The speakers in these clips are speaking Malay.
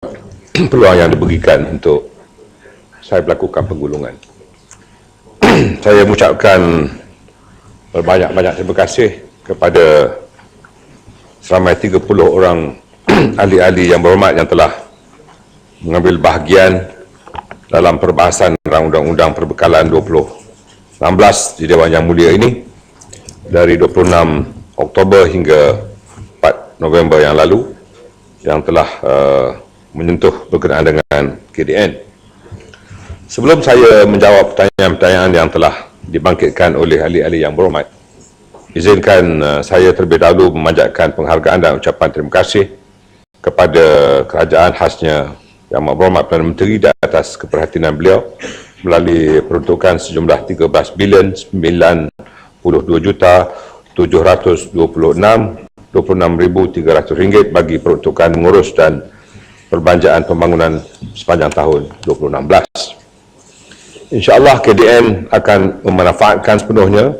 peluang yang diberikan untuk saya melakukan penggulungan. Saya mengucapkan berbanyak-banyak terima kasih kepada seramai 30 orang ahli-ahli yang berhormat yang telah mengambil bahagian dalam perbahasan Rang Undang-Undang Perbekalan 2016 di Dewan Yang Mulia ini dari 26 Oktober hingga 4 November yang lalu yang telah menyentuh berkenaan dengan KDN. Sebelum saya menjawab pertanyaan-pertanyaan yang telah dibangkitkan oleh ahli-ahli yang berhormat, izinkan saya terlebih dahulu memanjatkan penghargaan dan ucapan terima kasih kepada kerajaan khasnya Yang Amat Berhormat Perdana Menteri di atas keperhatian beliau melalui peruntukan sejumlah 13 bilion 92 juta 726,300 ringgit bagi peruntukan mengurus dan perbelanjaan pembangunan sepanjang tahun 2016. InsyaAllah KDN akan memanfaatkan sepenuhnya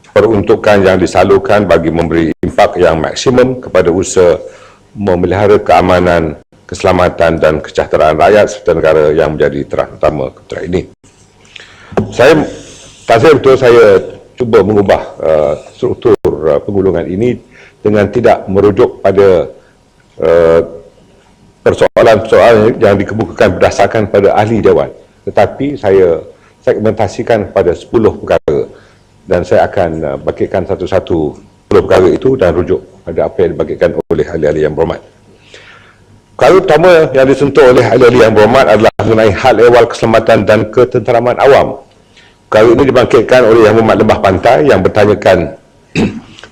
peruntukan yang disalurkan bagi memberi impak yang maksimum kepada usaha memelihara keamanan, keselamatan dan kesejahteraan rakyat serta negara yang menjadi terang utama kementerian ini. Saya cuba mengubah struktur penggulungan ini dengan tidak merujuk pada persoalan-persoalan yang dikemukakan berdasarkan pada ahli Dewan, tetapi saya segmentasikan kepada 10 perkara dan saya akan bangkitkan satu-satu 10 perkara itu dan rujuk pada apa yang dibangkitkan oleh ahli-ahli yang berhormat. Perkara pertama yang disentuh oleh ahli-ahli yang berhormat adalah mengenai hal ehwal keselamatan dan ketenteraman awam. Perkara ini dibangkitkan oleh Yang Berhormat Lembah Pantai yang bertanyakan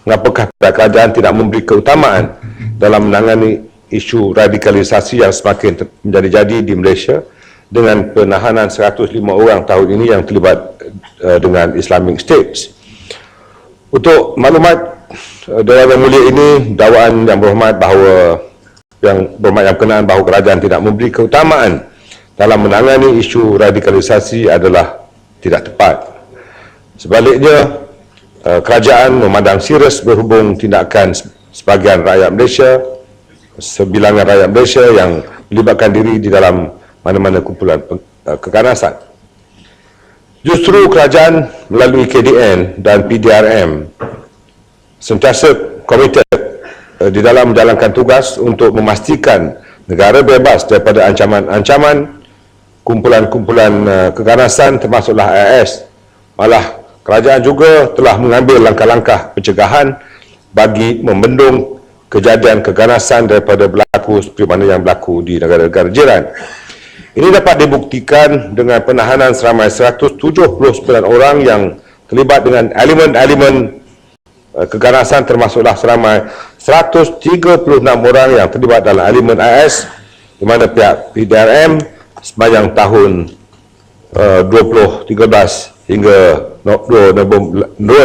mengapakah pihak kerajaan tidak memberi keutamaan dalam menangani isu radikalisasi yang semakin menjadi-jadi di Malaysia dengan penahanan 105 orang tahun ini yang terlibat dengan Islamic State. Untuk maklumat Dewan Yang Mulia ini, dakwaan yang berhormat yang berkenaan bahawa kerajaan tidak memberi keutamaan dalam menangani isu radikalisasi adalah tidak tepat. Sebaliknya, kerajaan memandang serius berhubung tindakan sebahagian rakyat Malaysia, sebilangan rakyat Malaysia yang melibatkan diri di dalam mana-mana kumpulan keganasan. Justru kerajaan melalui KDN dan PDRM sentiasa komited di dalam menjalankan tugas untuk memastikan negara bebas daripada ancaman-ancaman kumpulan-kumpulan keganasan termasuklah IS. Malah kerajaan juga telah mengambil langkah-langkah pencegahan bagi membendung kejadian keganasan daripada berlaku seperti mana yang berlaku di negara-negara jiran. Ini dapat dibuktikan dengan penahanan seramai 179 orang yang terlibat dengan elemen-elemen keganasan, termasuklah seramai 136 orang yang terlibat dalam elemen IS, di mana pihak PDRM sepanjang tahun 2013 hingga 2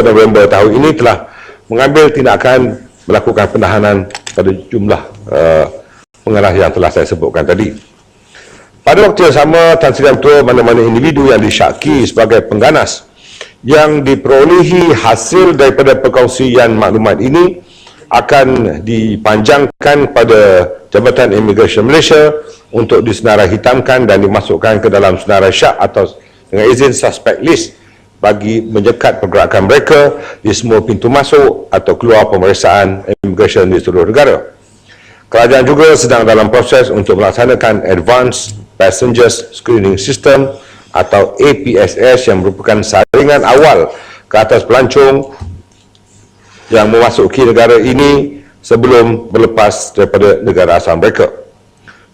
November tahun ini telah mengambil tindakan melakukan penahanan pada jumlah pengarah yang telah saya sebutkan tadi. Pada waktu yang sama, Tan Sri Ketua mana-mana individu yang disyaki sebagai pengganas yang diperolehi hasil daripada perkongsian maklumat ini akan dipanjangkan pada Jabatan Imigresen Malaysia untuk disenarai hitamkan dan dimasukkan ke dalam senarai syak atau dengan izin suspect list bagi menyekat pergerakan mereka di semua pintu masuk atau keluar pemeriksaan imigresen di seluruh negara. Kerajaan juga sedang dalam proses untuk melaksanakan Advanced Passengers Screening System atau APSS yang merupakan saringan awal ke atas pelancong yang memasuki negara ini sebelum berlepas daripada negara asal mereka.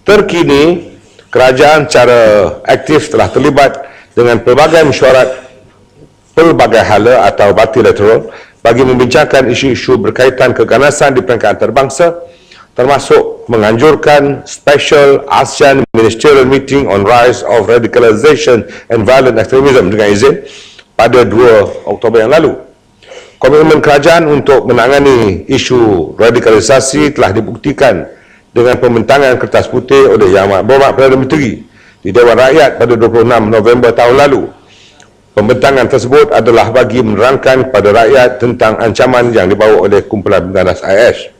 Terkini, kerajaan secara aktif telah terlibat dengan pelbagai mesyuarat pelbagai hala atau multilateral bagi membincangkan isu-isu berkaitan keganasan di peringkat antarabangsa, termasuk menganjurkan Special ASEAN Ministerial Meeting on Rise of Radicalization and Violent Extremism dengan izin pada 2 Oktober yang lalu. Komitmen kerajaan untuk menangani isu radikalisasi telah dibuktikan dengan pembentangan kertas putih oleh Yang Amat Berhormat Perdana Menteri di Dewan Rakyat pada 26 November tahun lalu. Pembentangan tersebut adalah bagi menerangkan kepada rakyat tentang ancaman yang dibawa oleh kumpulan pengganas IS.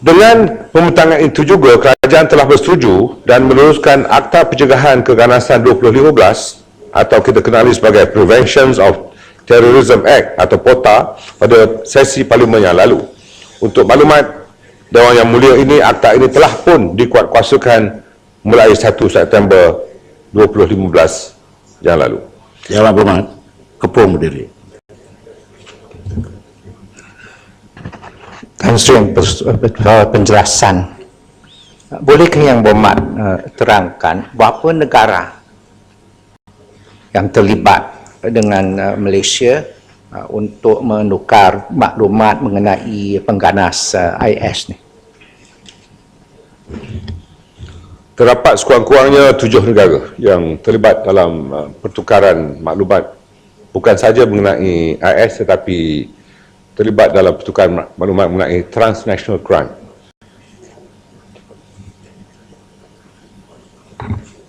Dengan pembentangan itu juga, kerajaan telah bersetuju dan meneruskan Akta Pencegahan Keganasan 2015 atau kita kenali sebagai Prevention of Terrorism Act atau POTA pada sesi Parlimen yang lalu. Untuk maklumat Dewan Yang Mulia ini, akta ini telah pun dikuatkuasakan mulai 1 September 2015 yang lalu. Jawab maklumat, Ketua Berdiri. Constraint penjelasan. Bolehkah Yang Berhormat terangkan berapa negara yang terlibat dengan Malaysia untuk menukar maklumat mengenai pengganas IS ni? Terdapat sekurang-kurangnya 7 negara yang terlibat dalam pertukaran maklumat bukan saja mengenai IS tetapi terlibat dalam pertukaran maklumat mengenai transnational crime.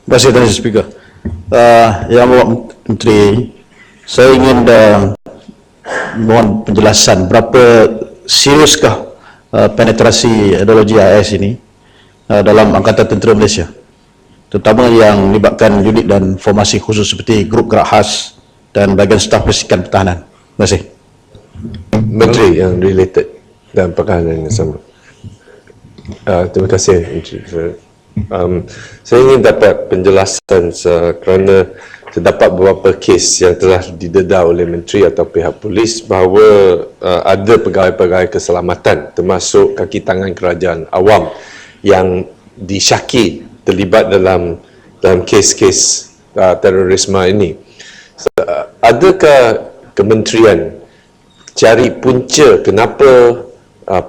Terima kasih Tuan Speaker. Yang Berhormat Menteri, saya ingin mohon penjelasan berapa seriuskah penetrasi ideologi IS ini dalam Angkatan Tentera Malaysia, terutama yang melibatkan unit dan formasi khusus seperti Grup Gerak Khas dan bahagian staf Persikan Pertahanan. Terima kasih. Menteri yang related dan perkataan yang sama. Terima kasih Menteri. Saya ingin dapat penjelasan kerana terdapat beberapa kes yang telah didedah oleh Menteri atau pihak polis bahawa ada pegawai-pegawai keselamatan termasuk kaki tangan kerajaan awam yang disyaki terlibat dalam kes-kes terorisme ini. Adakah kementerian cari punca kenapa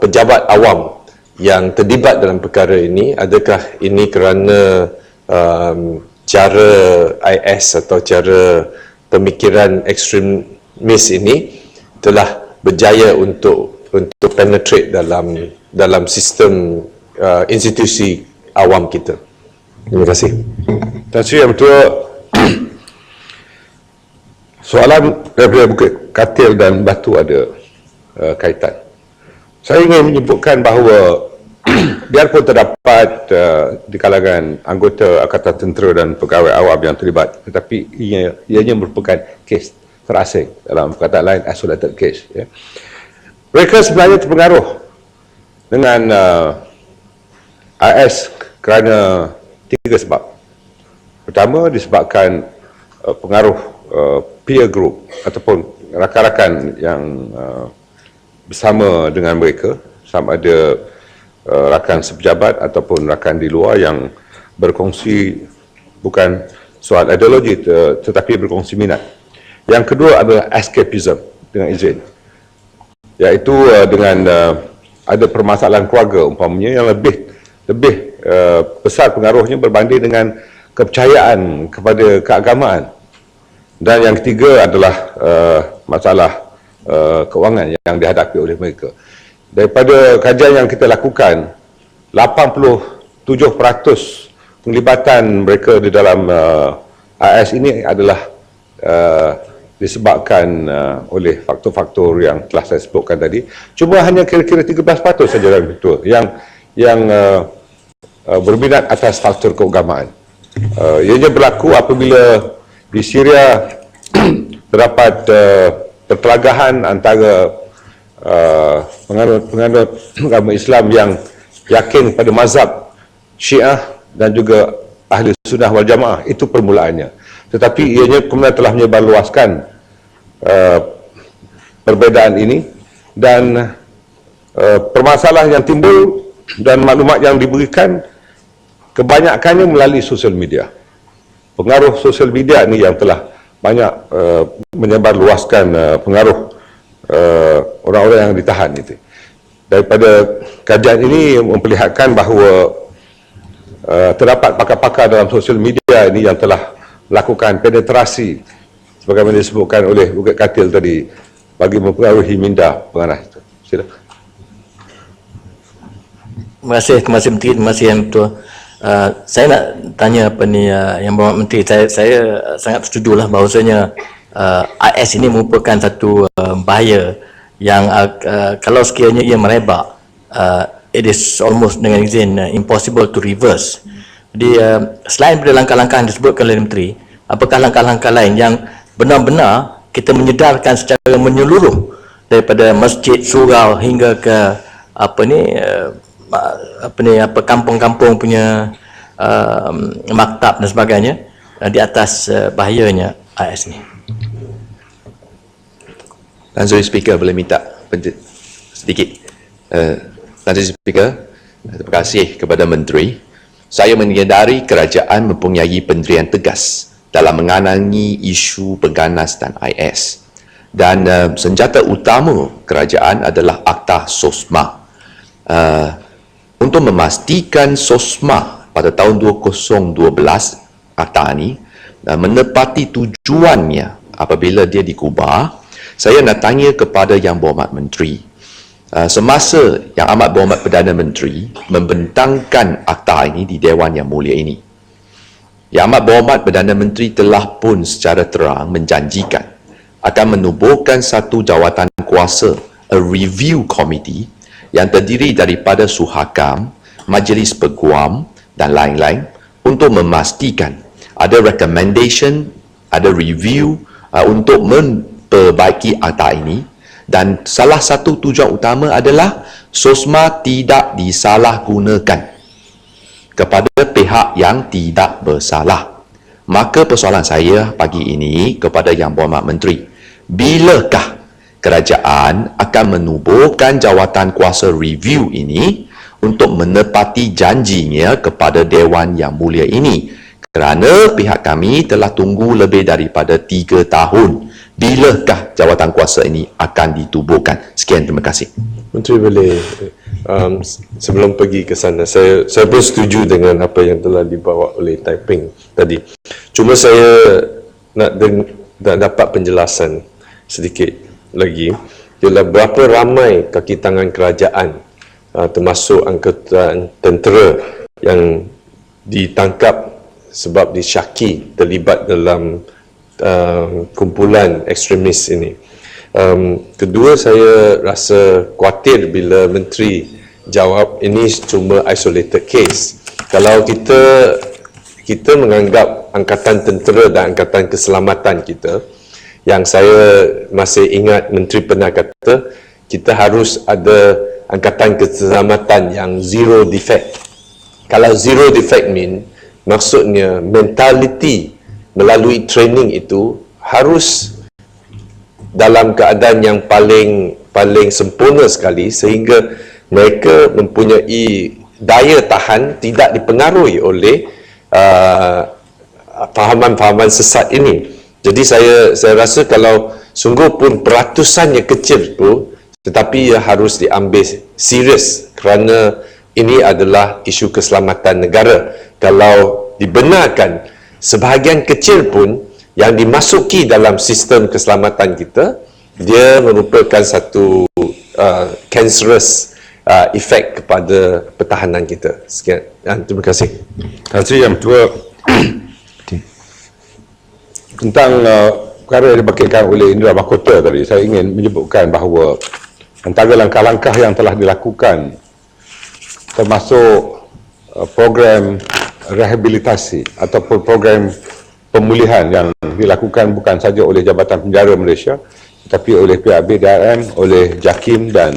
pejabat awam yang terlibat dalam perkara ini? Adakah ini kerana cara IS atau cara pemikiran ekstremis ini telah berjaya untuk penetrate dalam sistem institusi awam kita? Terima kasih. Terima kasih Yang Ketua. Soalan daripada Bukit Katil dan Batu ada kaitan. Saya ingin menyebutkan bahawa biarpun terdapat di kalangan anggota Angkatan Tentera dan pegawai awam yang terlibat, tetapi ianya merupakan kes terasing, dalam perkataan lain isolated case. Ya. Mereka sebenarnya terpengaruh dengan IS kerana 3 sebab. Pertama, disebabkan pengaruh peer group ataupun rakan-rakan yang bersama dengan mereka, sama ada rakan sepejabat ataupun rakan di luar yang berkongsi bukan soal ideologi tetapi berkongsi minat. Yang kedua adalah escapism, dengan izin, iaitu dengan ada permasalahan keluarga umpamanya yang lebih besar pengaruhnya berbanding dengan kepercayaan kepada keagamaan. Dan yang ketiga adalah masalah kewangan yang dihadapi oleh mereka. Daripada kajian yang kita lakukan, 87% penglibatan mereka di dalam IS ini adalah disebabkan oleh faktor-faktor yang telah saya sebutkan tadi. Cuma hanya kira-kira 13% saja dalam itu yang berminat atas faktor keagamaan. Ianya berlaku apabila di Syria terdapat pertelagahan antara penganut agama Islam yang yakin pada mazhab Syiah dan juga ahli sunnah wal jamaah. Itu permulaannya. Tetapi ianya kemudian telah menyebarluaskan perbezaan ini dan permasalahan yang timbul dan maklumat yang diberikan kebanyakannya melalui sosial media. Pengaruh sosial media ini yang telah banyak menyebarluaskan pengaruh orang-orang yang ditahan itu. Daripada kajian ini memperlihatkan bahawa terdapat pakar-pakar dalam sosial media ini yang telah melakukan penetrasi sebagaimana disebutkan oleh Bukit Katil tadi bagi mempengaruhi minda penganas itu. Silakan. Terima kasih Menteri, terima kasih Yang Ketua. Saya nak tanya apa ni Yang Berhormat Menteri, saya sangat setujulah bahawasanya IS ini merupakan satu bahaya yang kalau sekiranya ia merebak, it is almost dengan izin impossible to reverse. Jadi selain daripada langkah-langkah yang disebutkan oleh Menteri, apakah langkah-langkah lain yang benar-benar kita menyedarkan secara menyeluruh daripada masjid, surau hingga ke kampung-kampung punya maktab dan sebagainya di atas bahayanya AIS ni. Tuan Sri Speaker, boleh minta sedikit. Tuan Sri Speaker, terima kasih kepada Menteri. Saya menyedari kerajaan mempunyai pendirian tegas dalam mengenangi isu pengganas dan IS. Dan senjata utama kerajaan adalah Akta SOSMA. Untuk memastikan SOSMA pada tahun 2012, Akta ini menepati tujuannya apabila dia dikubah, saya nak tanya kepada Yang Berhormat Menteri. Semasa Yang Amat Berhormat Perdana Menteri membentangkan akta ini di Dewan Yang Mulia ini, Yang Amat Berhormat Perdana Menteri telah pun secara terang menjanjikan akan menubuhkan satu jawatan kuasa, a review committee yang terdiri daripada Suhakam, Majlis Peguam dan lain-lain untuk memastikan ada recommendation, ada review untuk memperbaiki akta ini. Dan salah satu tujuan utama adalah SOSMA tidak disalahgunakan kepada pihak yang tidak bersalah. Maka persoalan saya pagi ini kepada Yang Berhormat Menteri, bilakah kerajaan akan menubuhkan jawatan kuasa review ini untuk menepati janjinya kepada Dewan Yang Mulia ini? Kerana pihak kami telah tunggu lebih daripada 3 tahun. Bilakah jawatan kuasa ini akan ditubuhkan? Sekian, terima kasih. Menteri boleh, sebelum pergi ke sana, saya pun setuju dengan apa yang telah dibawa oleh Taiping tadi. Cuma saya nak dapat penjelasan sedikit lagi, ialah berapa ramai kaki tangan kerajaan, termasuk angkatan tentera yang ditangkap sebab disyaki terlibat dalam kumpulan ekstremis ini. Kedua, saya rasa khawatir bila Menteri jawab ini cuma isolated case. Kalau kita menganggap angkatan tentera dan angkatan keselamatan kita, yang saya masih ingat Menteri pernah kata, kita harus ada angkatan keselamatan yang zero defect. Kalau zero defect maksudnya mentaliti melalui training itu harus dalam keadaan yang paling sempurna sekali, sehingga mereka mempunyai daya tahan, tidak dipengaruhi oleh fahaman-fahaman sesat ini. Jadi saya rasa kalau sungguh pun peratusannya kecil tu, tetapi ia harus diambil serius kerana ini adalah isu keselamatan negara. Kalau dibenarkan sebahagian kecil pun yang dimasuki dalam sistem keselamatan kita, dia merupakan satu cancerous efek kepada pertahanan kita. Sekian, terima kasih. Terima kasih Yang Ketua. Tentang perkara yang dibangkitkan oleh Indra Mahkota tadi, saya ingin menyebutkan bahawa antara langkah-langkah yang telah dilakukan termasuk program rehabilitasi ataupun program pemulihan yang dilakukan bukan saja oleh Jabatan Penjara Malaysia tetapi oleh pihak BDRM, oleh JAKIM dan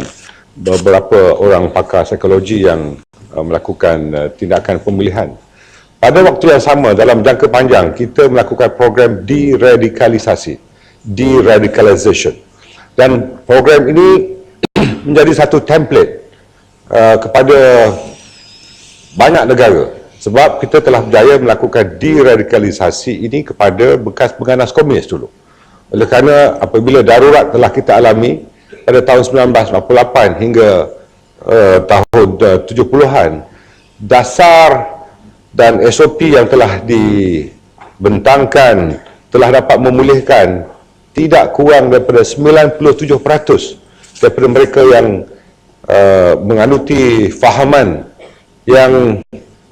beberapa orang pakar psikologi yang melakukan tindakan pemulihan. Pada waktu yang sama, dalam jangka panjang, kita melakukan program deradikalisasi, deradicalization. Dan program ini menjadi satu template kepada banyak negara. Sebab kita telah berjaya melakukan deradikalisasi ini kepada bekas pengganas komunis dulu. Oleh kerana apabila darurat telah kita alami pada tahun 1948 hingga tahun 70-an, dasar dan SOP yang telah dibentangkan telah dapat memulihkan tidak kurang daripada 97% daripada mereka yang menganuti fahaman yang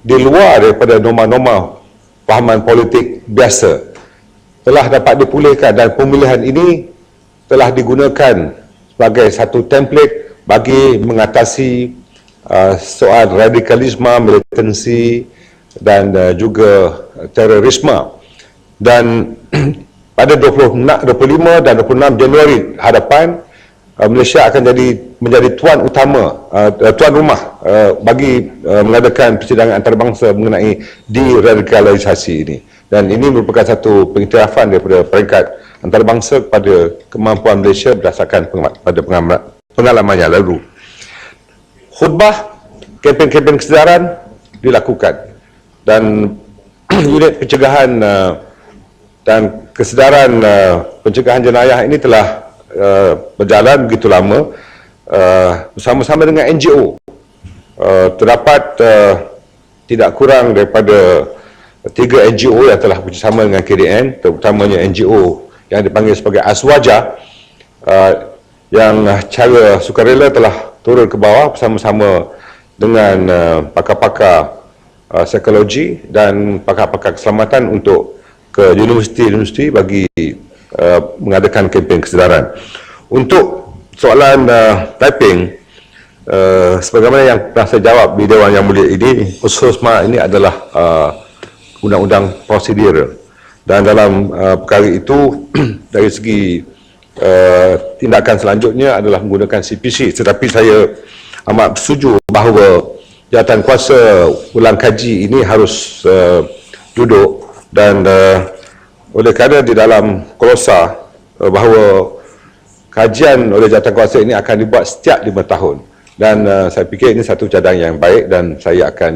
di luar daripada norma-norma fahaman politik biasa telah dapat dipulihkan, dan pemilihan ini telah digunakan sebagai satu template bagi mengatasi soal radikalisme, militansi dan juga terorisme. Dan pada 25 dan 26 Januari hadapan, Malaysia akan menjadi tuan utama, tuan rumah bagi mengadakan persidangan antarabangsa mengenai deradikalisasi ini. Dan ini merupakan satu pengiktirafan daripada peringkat antarabangsa kepada kemampuan Malaysia berdasarkan pada pengalaman yang lalu. Khutbah, kempen-kempen kesedaran dilakukan, dan unit pencegahan dan kesedaran pencegahan jenayah ini telah berjalan begitu lama bersama-sama dengan NGO. Terdapat tidak kurang daripada 3 NGO yang telah bekerjasama dengan KDN, terutamanya NGO yang dipanggil sebagai Aswaja, yang secara sukarela telah turun ke bawah bersama-sama dengan pakar-pakar psikologi dan pakar-pakar keselamatan untuk ke universiti-universiti bagi mengadakan kempen kesedaran. Untuk soalan typing, sebagaimana yang telah saya jawab di Dewan Yang Mulia ini, SOSMA ini adalah undang-undang prosedur, dan dalam perkara itu dari segi tindakan selanjutnya adalah menggunakan CPC. Tetapi saya amat setuju bahawa jawatan kuasa ulang kaji ini harus duduk, dan oleh kerana di dalam klosa bahawa kajian oleh jawatan kuasa ini akan dibuat setiap 5 tahun, dan saya fikir ini satu cadang yang baik, dan saya akan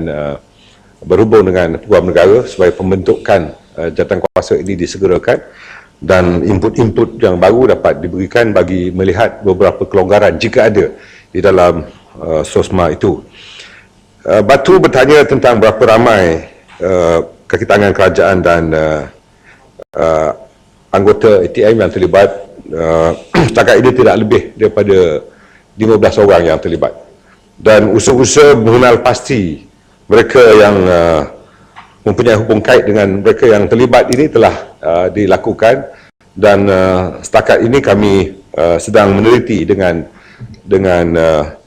berhubung dengan Peguam Negara supaya pembentukan jawatan kuasa ini disegerakan dan input-input yang baru dapat diberikan bagi melihat beberapa kelonggaran jika ada di dalam SOSMA itu. Batu bertanya tentang berapa ramai kaki tangan kerajaan dan anggota ATM yang terlibat. Setakat ini tidak lebih daripada 15 orang yang terlibat, dan usaha-usaha mengenal pasti mereka yang mempunyai hubung kait dengan mereka yang terlibat ini telah dilakukan, dan setakat ini kami sedang meneliti dengan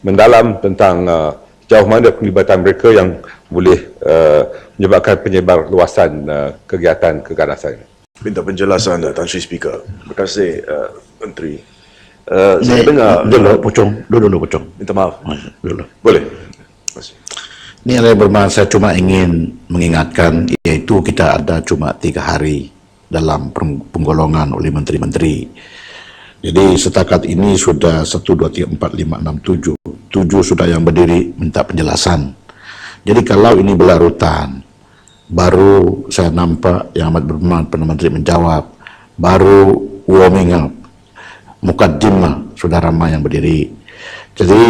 mendalam tentang sejauh mana penglibatan mereka yang boleh menyebabkan penyebar luasan kegiatan keganasan. Minta penjelasan Tan Sri Speaker. Terima kasih Menteri. Saya dengar Dulu pocong. minta maaf. Dulu. Boleh. Terima kasih. Ini adalah bermakna saya cuma ingin mengingatkan, iaitu kita ada cuma 3 hari dalam penggolongan oleh menteri-menteri. Jadi setakat ini sudah 1, 2, 3, 4, 5, 6, 7 sudah yang berdiri minta penjelasan. Jadi kalau ini berlarutan, baru saya nampak yang amat berhormat Perdana Menteri menjawab, baru warming up, mukaddimah sudah ramai yang berdiri. Jadi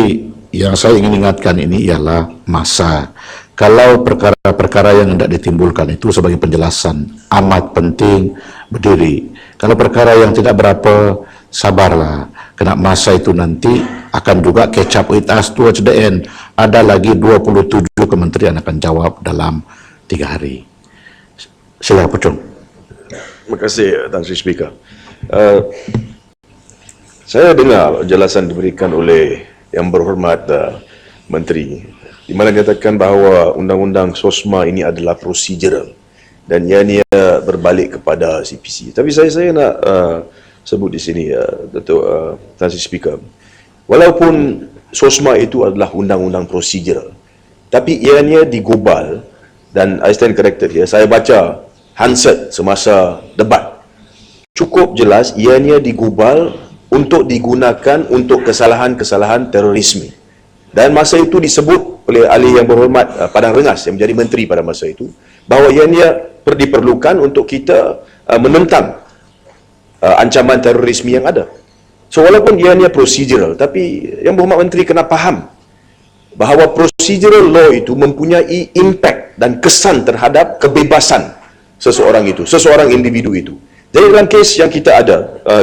yang saya ingin ingatkan ini ialah masa. Kalau perkara-perkara yang hendak ditimbulkan itu sebagai penjelasan amat penting berdiri. Kalau perkara yang tidak berapa, sabarlah. Kena masa itu nanti akan juga catch up with us towards the end. Ada lagi 27 kementerian akan jawab dalam 3 hari. Sila Pucung. Terima kasih Tan Sri Speaker. Saya dengar penjelasan diberikan oleh Yang Berhormat Menteri, di mana nyatakan bahawa undang-undang SOSMA ini adalah prosedural dan ianya berbalik kepada CPC. Tapi saya nak sebut di sini, Datuk Tan Sri Speaker, walaupun SOSMA itu adalah undang-undang prosedural, tapi ianya digubal, dan I stand corrected here, saya baca Hansard semasa debat, cukup jelas ianya digubal untuk digunakan untuk kesalahan-kesalahan terorisme. Dan masa itu disebut oleh ahli Yang Berhormat Padang Rengas yang menjadi menteri pada masa itu, bahawa ianya diperlukan untuk kita menentang ancaman terorisme yang ada. So walaupun ianya procedural, tapi Yang Berhormat Menteri kena faham bahawa procedural law itu mempunyai impact dan kesan terhadap kebebasan seseorang itu, seseorang individu itu. Jadi dalam kes yang kita ada,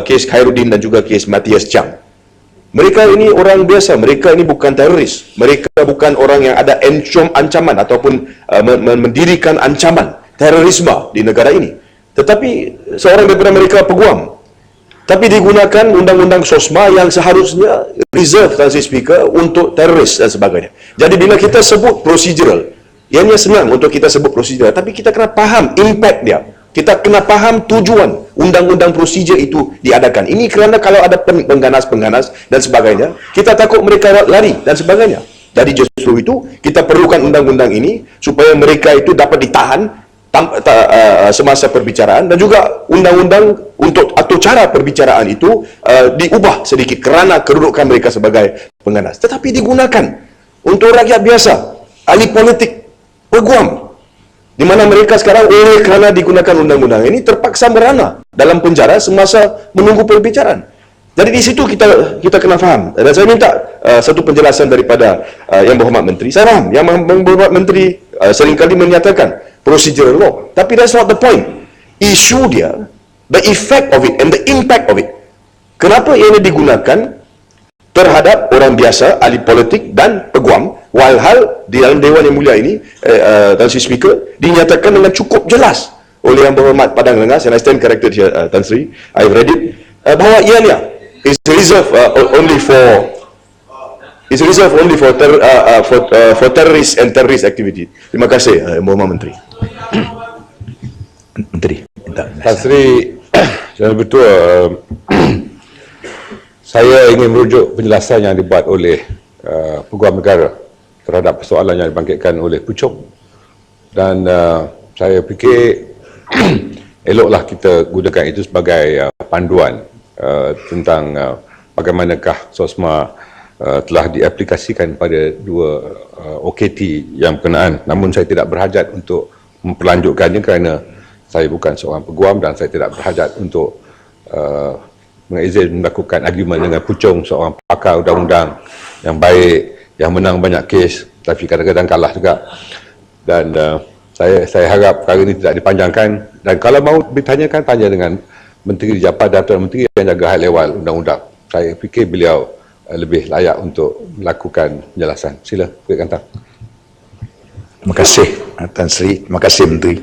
kes Khairuddin dan juga kes Matthias Chang, mereka ini orang biasa, mereka ini bukan teroris, mereka bukan orang yang ada ancaman ataupun mendirikan ancaman terorisme di negara ini. Tetapi seorang daripada mereka peguam tapi digunakan undang-undang SOSMA yang seharusnya reserve, Tan Sri Speaker, untuk teroris dan sebagainya. Jadi bila kita sebut procedural, ianya senang untuk kita sebut procedural, tapi kita kena faham impact dia. Kita kena faham tujuan undang-undang prosedur itu diadakan. Ini kerana kalau ada pengganas-pengganas dan sebagainya, kita takut mereka lari dan sebagainya. Jadi justru itu, kita perlukan undang-undang ini supaya mereka itu dapat ditahan semasa perbicaraan, dan juga undang-undang untuk atau cara perbicaraan itu diubah sedikit kerana kedudukan mereka sebagai pengganas. Tetapi digunakan untuk rakyat biasa, ahli politik, peguam, di mana mereka sekarang oleh kerana digunakan undang-undang ini terpaksa merana dalam penjara semasa menunggu perbicaraan. Jadi di situ kita kena faham. Dan saya minta satu penjelasan daripada Yang Berhormat Menteri. Saya faham Yang Berhormat Menteri seringkali menyatakan procedural law, tapi that's not the point. Isu dia, the effect of it and the impact of it. Kenapa ia digunakan terhadap orang biasa, ahli politik dan peguam, walhal di dalam Dewan Yang Mulia ini, Tan Sri Speaker, dinyatakan dengan cukup jelas oleh Yang Berhormat Padang Rengas, and I stand corrected here, Tan Sri, I've read it, bahawa ianya is reserved only for terrorist and terrorist activity. Terima kasih, Yang Berhormat Menteri. Menteri. Tan Sri, secara betul, saya ingin merujuk penjelasan yang dibuat oleh Peguam Negara terhadap persoalan yang dibangkitkan oleh Puchong, dan saya fikir eloklah kita gunakan itu sebagai panduan tentang bagaimanakah SOSMA telah diaplikasikan pada dua OKT yang berkenaan. Namun saya tidak berhajat untuk memperlanjutkannya kerana saya bukan seorang peguam dan saya tidak berhajat untuk mengizin melakukan argument dengan Puchong, seorang pakar undang-undang yang baik, yang menang banyak kes tapi kadang-kadang kalah juga. Dan saya harap perkara ini tidak dipanjangkan, dan kalau mahu ditanyakan, tanya dengan Menteri Jabatan Perdana Menteri yang jaga hal ehwal undang-undang. Saya fikir beliau lebih layak untuk melakukan penjelasan. Sila, Bukit Kantang. Terima kasih Tan Sri, terima kasih Menteri.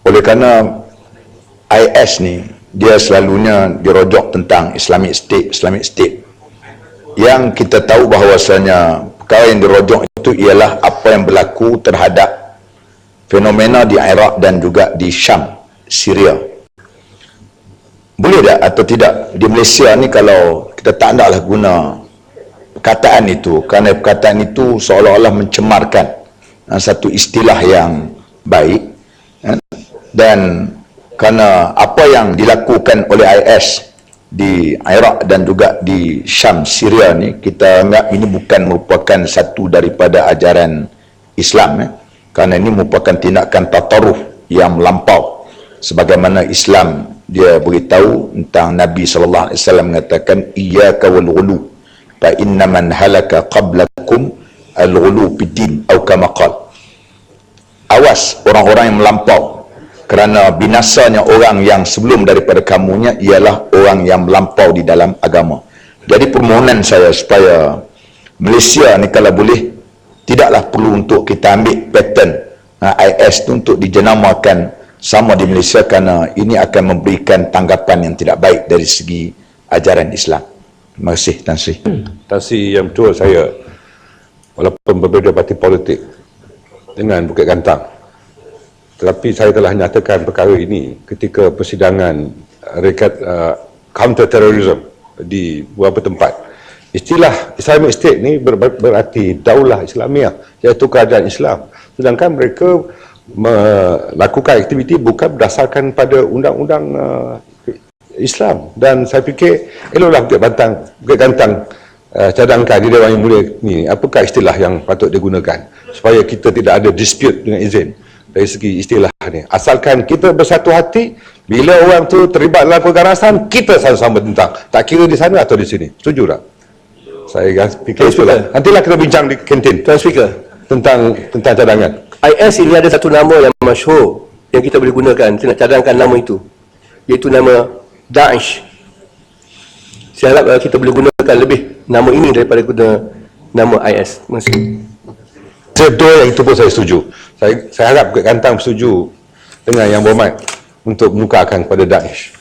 Oleh kerana IS ni dia selalunya dirojok tentang Islamic State. Yang kita tahu bahawasanya perkara yang dirojok itu ialah apa yang berlaku terhadap fenomena di Iraq dan juga di Syam, Syria. Boleh tak atau tidak di Malaysia ni kalau kita tak naklah guna perkataan itu, kerana perkataan itu seolah-olah mencemarkan satu istilah yang baik, dan kerana apa yang dilakukan oleh IS di Iraq dan juga di Syam, Syria ni, kita anggap ini bukan merupakan satu daripada ajaran Islam, kerana ini merupakan tindakan tataruf yang melampau, sebagaimana Islam dia beritahu tentang Nabi SAW mengatakan iyyaka wal ghulu fa inna man halaka qablakum al ghulu fid din atau kama qala. Awas orang-orang yang melampau, kerana binasanya orang yang sebelum daripada kamunya ialah orang yang melampau di dalam agama. Jadi permohonan saya supaya Malaysia ni kalau boleh tidaklah perlu untuk kita ambil pattern IS tu untuk dijenamakan sama di Malaysia, kerana ini akan memberikan tanggapan yang tidak baik dari segi ajaran Islam. Terima kasih Tan Sri. Tan Sri, yang betul, saya walaupun berbeza parti politik dengan Bukit Kantang, tetapi saya telah nyatakan perkara ini ketika persidangan counter terrorism di beberapa tempat. Istilah Islamic State ni berarti Daulah Islamiah, iaitu kerajaan Islam. Sedangkan mereka melakukan aktiviti bukan berdasarkan pada undang-undang Islam. Dan saya fikir eloklah Bukit Kantang cadangkan di Dewan Yang Mulia ni apakah istilah yang patut digunakan supaya kita tidak ada dispute dengan izin dari segi istilah ni. Asalkan kita bersatu hati, bila orang tu terlibat dalam perganasan, kita sama-sama tentang, tak kira di sana atau di sini. Setuju tak? Saya fikir itulah. Nantilah kita bincang di kantin tentang cadangan. IS ini ada satu nama yang masyhur yang kita boleh gunakan, kita nak cadangkan nama itu, iaitu nama Daesh. Saya harap kita boleh gunakan lebih nama ini daripada guna nama IS. Terima kasih. Betul, yang itu pun saya setuju. Saya harap Bukit Kantang setuju dengan Yang Berhormat untuk menukarkan kepada Daesh.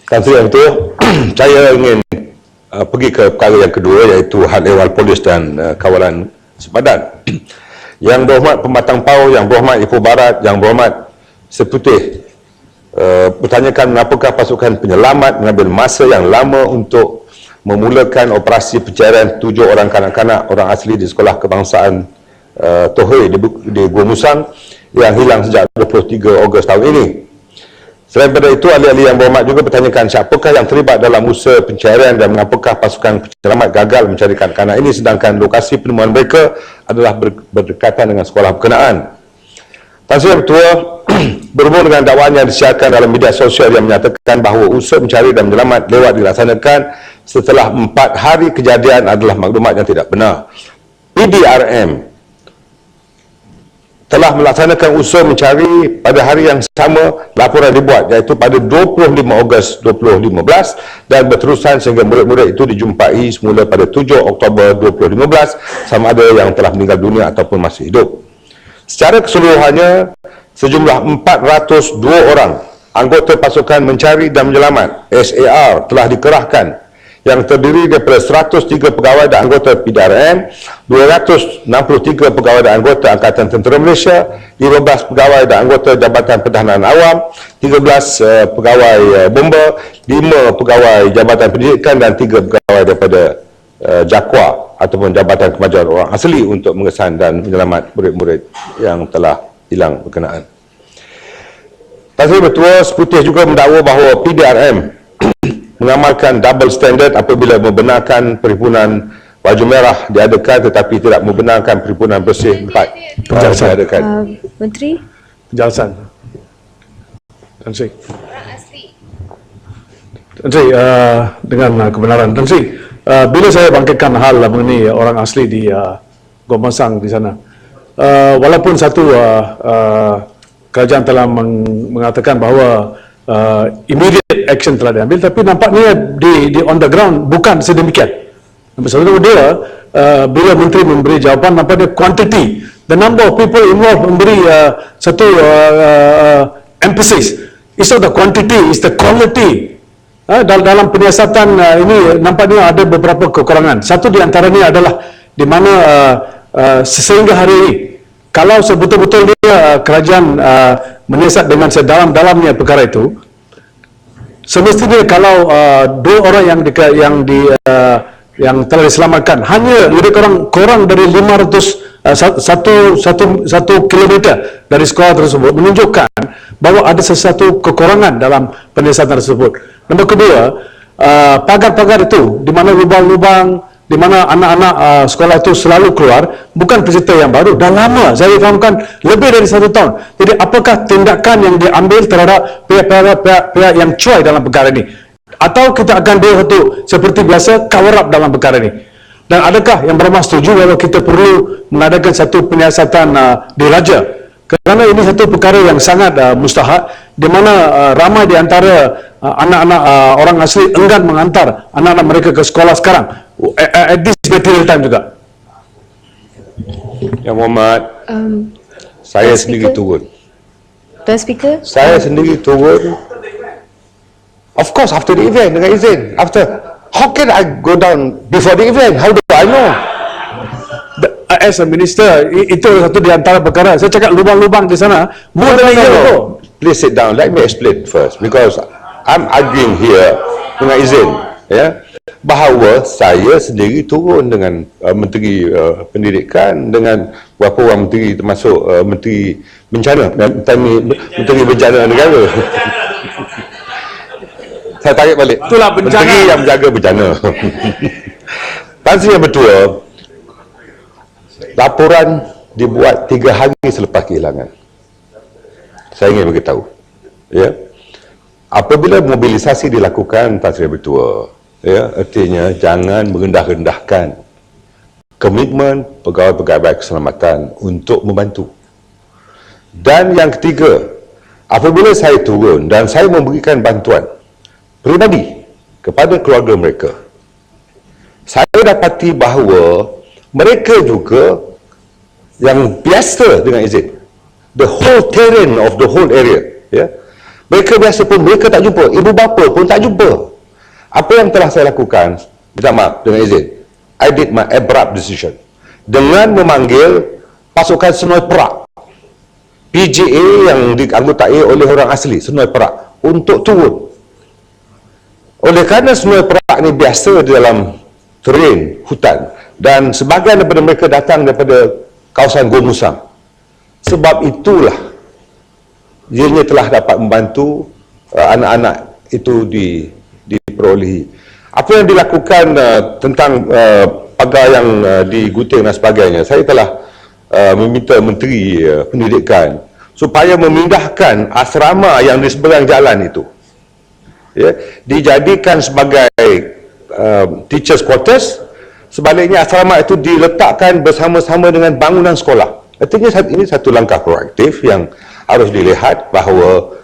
Tan Sri yang betul, saya ingin pergi ke perkara yang kedua, iaitu hal ehwal polis dan kawalan sepadan. Yang berhormat Pematang Pau, yang berhormat Ipoh Barat, yang berhormat Seputih, bertanyakan mengapakah pasukan penyelamat mengambil masa yang lama untuk memulakan operasi pencarian 7 orang kanak-kanak orang asli di Sekolah Kebangsaan Tohoi di Gua Musang yang hilang sejak 23 Ogos tahun ini. Selain daripada itu, ahli-ahli yang berhormat juga bertanyakan siapakah yang terlibat dalam usaha pencarian dan mengapakah pasukan penyelamat gagal mencari kanak-kanak ini sedangkan lokasi penemuan mereka adalah berdekatan dengan sekolah berkenaan. Tan Sri Yang Bertuah berhubung dengan dakwaan yang disiarkan dalam media sosial yang menyatakan bahawa usaha mencari dan menyelamat lewat dilaksanakan setelah 4 hari kejadian adalah maklumat yang tidak benar. PDRM telah melaksanakan usaha mencari pada hari yang sama laporan dibuat, iaitu pada 25 Ogos 2015 dan berterusan sehingga murid-murid itu dijumpai semula pada 7 Oktober 2015 sama ada yang telah meninggal dunia ataupun masih hidup. Secara keseluruhannya, sejumlah 402 orang anggota pasukan mencari dan menyelamat SAR telah dikerahkan yang terdiri daripada 103 pegawai dan anggota PDRM, 263 pegawai dan anggota Angkatan Tentera Malaysia, 15 pegawai dan anggota Jabatan Pertahanan Awam, 13 pegawai bomba, 5 pegawai Jabatan Pendidikan dan 3 pegawai daripada JAKWA ataupun Jabatan Kemajuan Orang Asli untuk mengesan dan menyelamat murid-murid yang telah hilang berkenaan. Tan Sri Bertuah Seputih juga mendakwa bahawa PDRM mengamalkan double standard apabila membenarkan perhimpunan baju merah diadakan tetapi tidak membenarkan perhimpunan bersih 4 diadakan. Menteri? Penjelasan. Tan Sri. Tan Sri, dengan kebenaran. Tan Sri, bila saya bangkitkan hal mengenai orang asli di Gua Musang di sana, walaupun satu kerajaan telah mengatakan bahawa immediate action telah diambil, tapi nampaknya di on the ground bukan sedemikian. Sebab dia bila menteri memberi jawapan, nampaknya quantity, the number of people involved memberi satu emphasis. It's not the quantity, it's the quality. Dalam penyiasatan ini nampaknya ada beberapa kekurangan. Satu di antaranya adalah di mana sehingga hari ini, kalau sebetul-betul dia kerajaan menyiasat dengan sedalam-dalamnya perkara itu, semestinya kalau 2 orang yang telah diselamatkan hanya lebih kurang dari 1 kilometer dari sekolah tersebut, menunjukkan bahawa ada sesuatu kekurangan dalam penyiasatan tersebut. Nombor kedua, pagar-pagar itu di mana lubang-lubang, di mana anak-anak sekolah itu selalu keluar, bukan cerita yang baru, dah lama saya fahamkan lebih dari 1 tahun. Jadi apakah tindakan yang diambil terhadap pihak-pihak yang cuai dalam perkara ini, atau kita akan seperti biasa cover up dalam perkara ini? Dan adakah yang berhormat setuju bahawa kita perlu mengadakan satu penyiasatan diraja? Kerana ini satu perkara yang sangat mustahak, di mana ramai di antara anak-anak orang asli enggan mengantar anak-anak mereka ke sekolah sekarang at this material time juga. Yang Berhormat, saya sendiri turun. Tuan Speaker? Saya sendiri turun. Of course, after the event, dengan izin. How can I go down before the event? How do I know? As a minister, itu satu di antara perkara. Saya cakap lubang-lubang di sana. No. Please sit down. Let me explain first, because I'm arguing here dengan izin, ya, bahawa saya sendiri turun dengan Menteri Pendidikan, dengan beberapa orang menteri, termasuk Menteri Bencana, Menteri Bencana Negara. Saya tarik balik. Itulah bencana. Menteri yang menjaga bencana. Tan Sri Yang Bertuah, laporan dibuat 3 hari selepas kehilangan. Saya ingin beritahu, ya, apabila mobilisasi dilakukan, Tan Sri Yang Bertuah, ya, artinya jangan merendah-rendahkan komitmen pegawai-pegawai keselamatan untuk membantu. Dan yang ketiga, apabila saya turun dan saya memberikan bantuan peribadi kepada keluarga mereka, saya dapati bahawa mereka juga yang biasa dengan izin, the whole terrain of the whole area, ya, Mereka biasa pun mereka tak jumpa, ibu bapa pun tak jumpa. Apa yang telah saya lakukan, minta maaf dengan izin, I did my abrupt decision dengan memanggil pasukan Senoi Perak, PGA yang dianggotai oleh orang asli Senoi Perak untuk turun. Oleh kerana Senoi Perak ni biasa di dalam terrain hutan dan sebahagian daripada mereka datang daripada kawasan Gua Musang. Sebab itulah ianya telah dapat membantu anak-anak itu diperolehi. Apa yang dilakukan tentang pagar yang diguting dan sebagainya, saya telah meminta Menteri Pendidikan supaya memindahkan asrama yang di seberang jalan itu, ya, dijadikan sebagai teachers quarters. Sebaliknya asrama itu diletakkan bersama-sama dengan bangunan sekolah. Artinya ini satu langkah proaktif yang harus dilihat bahawa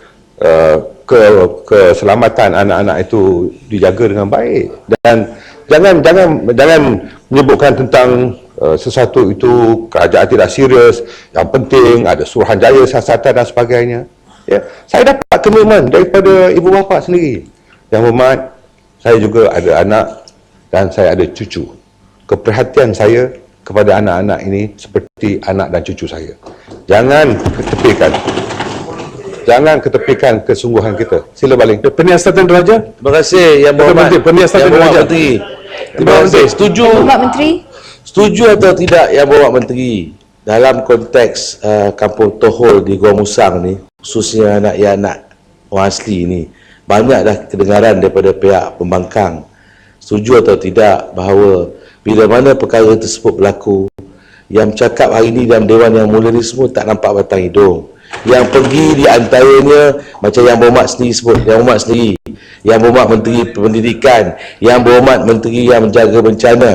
keselamatan anak-anak itu dijaga dengan baik, dan jangan menyebutkan tentang sesuatu itu kerajaan tidak serius. Yang penting ada Suruhanjaya siasatan dan sebagainya. Ya, saya dapat komitmen daripada ibu bapa sendiri. Yang hormat, saya juga ada anak dan saya ada cucu. Keperhatian saya kepada anak-anak ini seperti anak dan cucu saya. Jangan ketepikan kesungguhan kita. Sila balik. Penyiasatan Raja. Terima kasih Yang Berhormat. Penyiasatan Raja. Terima kasih. Setuju. Pak Menteri. Setuju atau tidak Yang Berhormat Menteri, dalam konteks kampung Tohol di Gua Musang ni, khususnya anak orang asli ni, banyak dah kedengaran daripada pihak pembangkang. Setuju atau tidak bahawa bila mana perkara tersebut berlaku, yang bercakap hari ini dalam Dewan Yang Mulia ni semua tak nampak batang hidung. Yang pergi di antaranya macam Yang Berhormat sendiri sebut, Yang Berhormat sendiri, Yang Berhormat Menteri Pendidikan, Yang Berhormat Menteri yang menjaga bencana,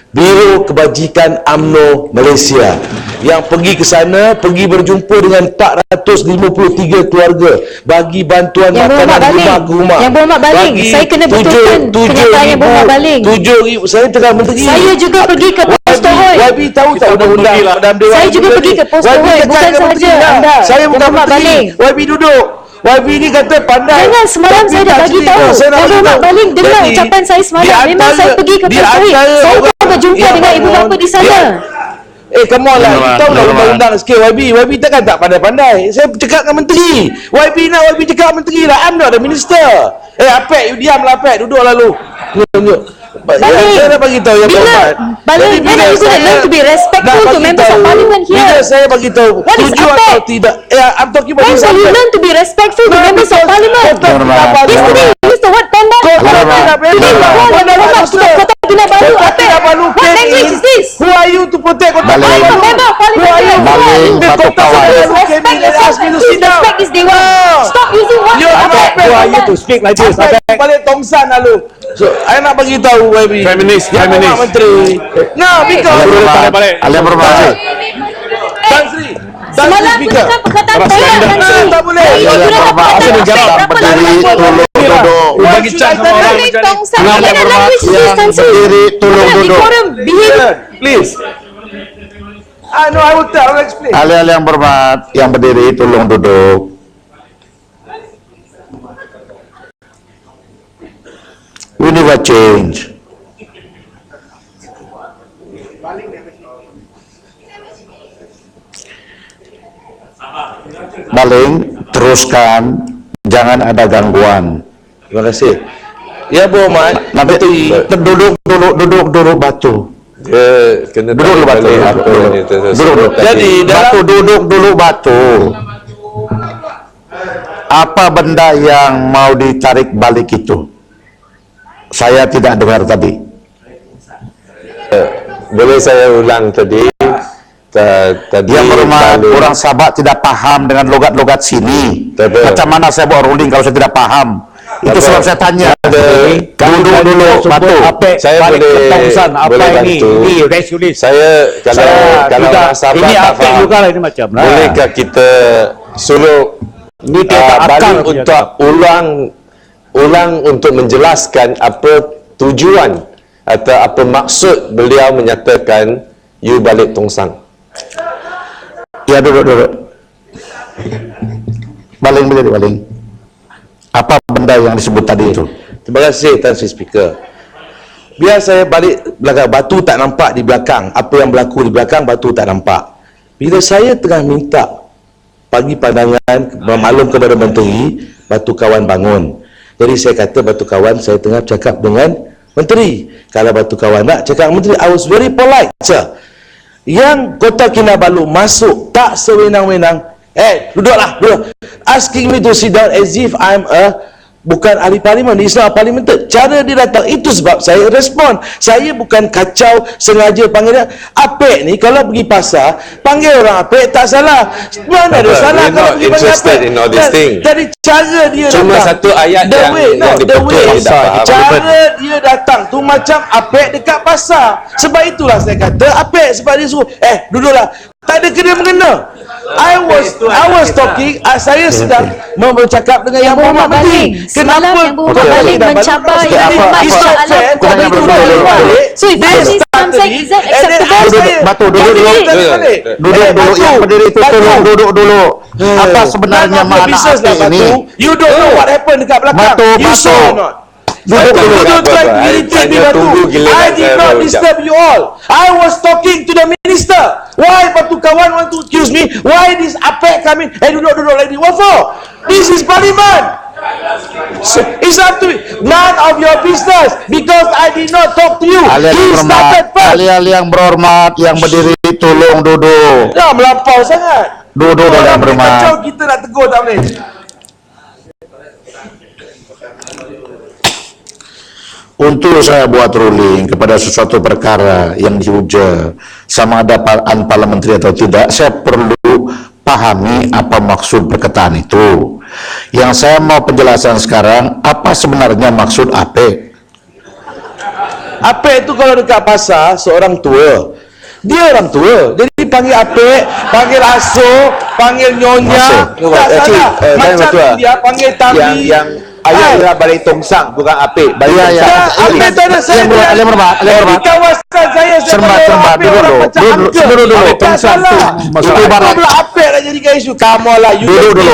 Biro Kebajikan UMNO Malaysia, yang pergi ke sana, pergi berjumpa dengan 453 keluarga, bagi bantuan makanan rumah ke rumah. Yang Berhormat Baling, saya kena betulkan kenyataan Yang Berhormat Baling. 7,000, saya tengah menteri. Saya juga pergi ke Pos Tohol. YB tahu tak undang-undang dalam Dewan? Saya juga pergi ke Pos Tohol, bukan sahaja anda. Saya bukan menteri. YB duduk. YB ni kata pandai. Jangan, semalam saya dah bagi tahu. Yang Berhormat Baling dengar ucapan saya semalam. Memang saya pergi ke Pos Tohol. Saya pun berjumpa dengan ibu bapa di sana. Come on lah, kita tahu lah undang-undang sikit. YB takkan tak pandai-pandai. Saya cakap dengan menteri. YB cakap dengan menteri lah. I'm not the minister. Apek, you diam lah Apek, duduk lalu. Saya dah bagi tahu Yang Berhormat. Baling, when are you going to learn to be respectful to members of parliament here? Bila saya bagi tahu, setuju atau tidak. I'm talking about When this. will you learn to be respectful to members of parliament? Yesterday you used the word panda. Today you call Yang Berhormat to the Kota Kinabalu. What language is this? Who are you to protect Kota I'm a Kinabalu? member of parliament here. Baling, satu kawan. Respect yourself and please respect this dewan. Stop using words You like that. Who are you to speak like this? Apek balik Tongsan lalu. So, I nak bagi tahu YB. Feminist. Yang Berhormat Menteri. No, because Yang Berhormat. Tan Sri. Semalam gunakan perkataan tolak Tan Sri. Tak boleh. Hari ini gunakan perkataan respect. Berapa lama Duduk. Bagi chance sama orang macam ni. Tongsan. What kind of language is this, Tan Sri? Berdiri, tolong What kind of duduk. decorum? Behave. Please. No, I will explain. Ahli-ahli Yang Berhormat, yang berdiri tolong duduk. We never change. Baling, teruskan, jangan ada gangguan. Terima kasih. Ya Berhormat. Nanti duduk batu. Kena Duduk batu. balik apa yang kita Duduk. Jadi Batu, duduk dulu batu. Apa benda yang mau ditarik balik itu? Saya tidak dengar tadi. boleh saya ulang tadi. Tadi Yang Berhormat, Baling- orang Sabah tidak paham dengan logat-logat sini. Betul. Macam mana saya buat ruling kalau saya tidak paham? Itu Betul. sebab saya tanya. Duduk dulu batu. Saya balik boleh ke Tongsan. Apa boleh ini? bantu. Ini resolusi. Saya kalau sudah, orang Sabah ini tak Apek faham, juga lah ini macam lah. bolehkah kita suruh Ini dia tak akal Baling punya untuk ulang untuk menjelaskan apa tujuan atau apa maksud beliau menyatakan you balik Tongsang. Ya, duduk. Baling berdiri, baling. benda yang disebut tadi itu. Terima kasih Tan Sri Speaker. Biar saya balik belakang, batu tak nampak di belakang. Apa yang berlaku di belakang, batu tak nampak. Bila saya tengah minta bagi pandangan maklum kepada Menteri, batu kawan bangun. Jadi saya kata batu kawan, saya tengah cakap dengan Menteri. Kalau batu kawan nak cakap dengan Menteri, I was very polite, sir. Yang Kota Kinabalu masuk tak sewenang-wenang. Duduklah, duduk. Asking me to sit down as if I'm bukan ahli parlimen, it's not parliamentary. Cara dia datang, itu sebab saya respon. Saya bukan kacau, sengaja panggil dia. Apek ni kalau pergi pasar, panggil orang apek tak salah. Mana ada salah kalau pergi panggil apek. Jadi cara dia Cuma datang, satu ayat yang diperlukan cara dia datang tu macam apek dekat pasar. Sebab itulah saya kata apek, sebab dia suruh, duduklah. Tak ada kena-mengena. I was talking, saya sedang bercakap dengan Yang Berhormat Menteri. Kenapa Yang Berhormat Menteri mencabar Yang Berhormat soalan. So if this saying, is that acceptable? Batu, duduk dulu. Duduk dulu. Yang berdiri itu tolong duduk dulu. Apa sebenarnya makna apek ini? You don't know what happened dekat belakang. You saw or not? Duduk dulu. I did not disturb you all. I was talking to the minister. Why Batu Kawan want to accuse me? Why this apek coming? Duduk like this. What for? This is parliament. So, it's up to me. None of your business, because I did not talk to you. He started first. Ahli-ahli yang berhormat, yang berdiri, tolong duduk. Dah melampau sangat. Duduk yang berhormat. Kacau, kita nak tegur tak boleh. Untuk saya buat ruling kepada sesuatu perkara yang diuja sama ada unparliamentary atau tidak, saya perlu pahami apa maksud perkataan itu. Yang saya mau penjelasan sekarang, apa sebenarnya maksud apek? Apek itu kalau dekat pasar, seorang tua. Dia orang tua, jadi panggil apek, panggil asuh, panggil nyonya. Tak salah. Macam dia panggil tambi. Yang ayat adalah balik tongsang, bukan apek. Ya. Apek tak ada saya. Ahli berhormat. Di kawasan saya panggil apek orang macam angkel. Tak salah. Itu pula apek nak jadikan isu. Come on lah, you Dulu.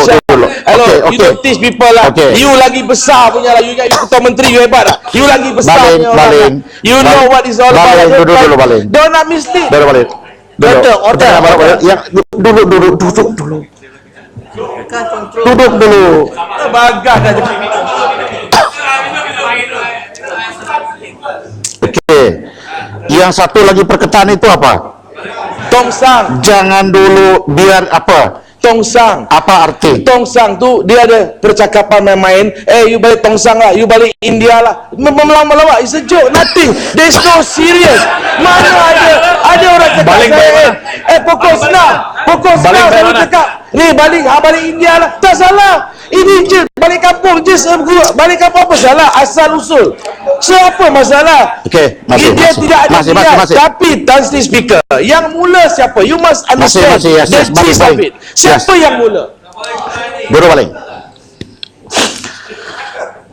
hello, you don't teach people lah. You lagi besar punya lah. You ketua menteri, you hebat lah. You lagi besar punya orang. You know what is all about. Dulu, Baling. Don't nak mislead. Dulu, Baling. Order. Duduk dulu. Bagas dah. Okey. Yang satu lagi perkataan itu apa? Tongsang. Jangan dulu biar apa? Tongsang. Apa arti? Tongsang tu dia ada percakapan main-main. You balik Tongsang lah, you balik India lah. Melawak-melawak. It's a joke, nothing. There's no serious. Mana ada orang cakap saya. Pokok senang saya cakap. Ni balik India lah. Tak salah. Ini je balik kampung je. Balik kampung apa salah? Asal usul. So apa masalah? Okey, Dia tidak ada niat. Tapi Tan Sri Speaker, yang mula siapa? You must understand the gist of it. Siapa yang mula? Duduk Baling.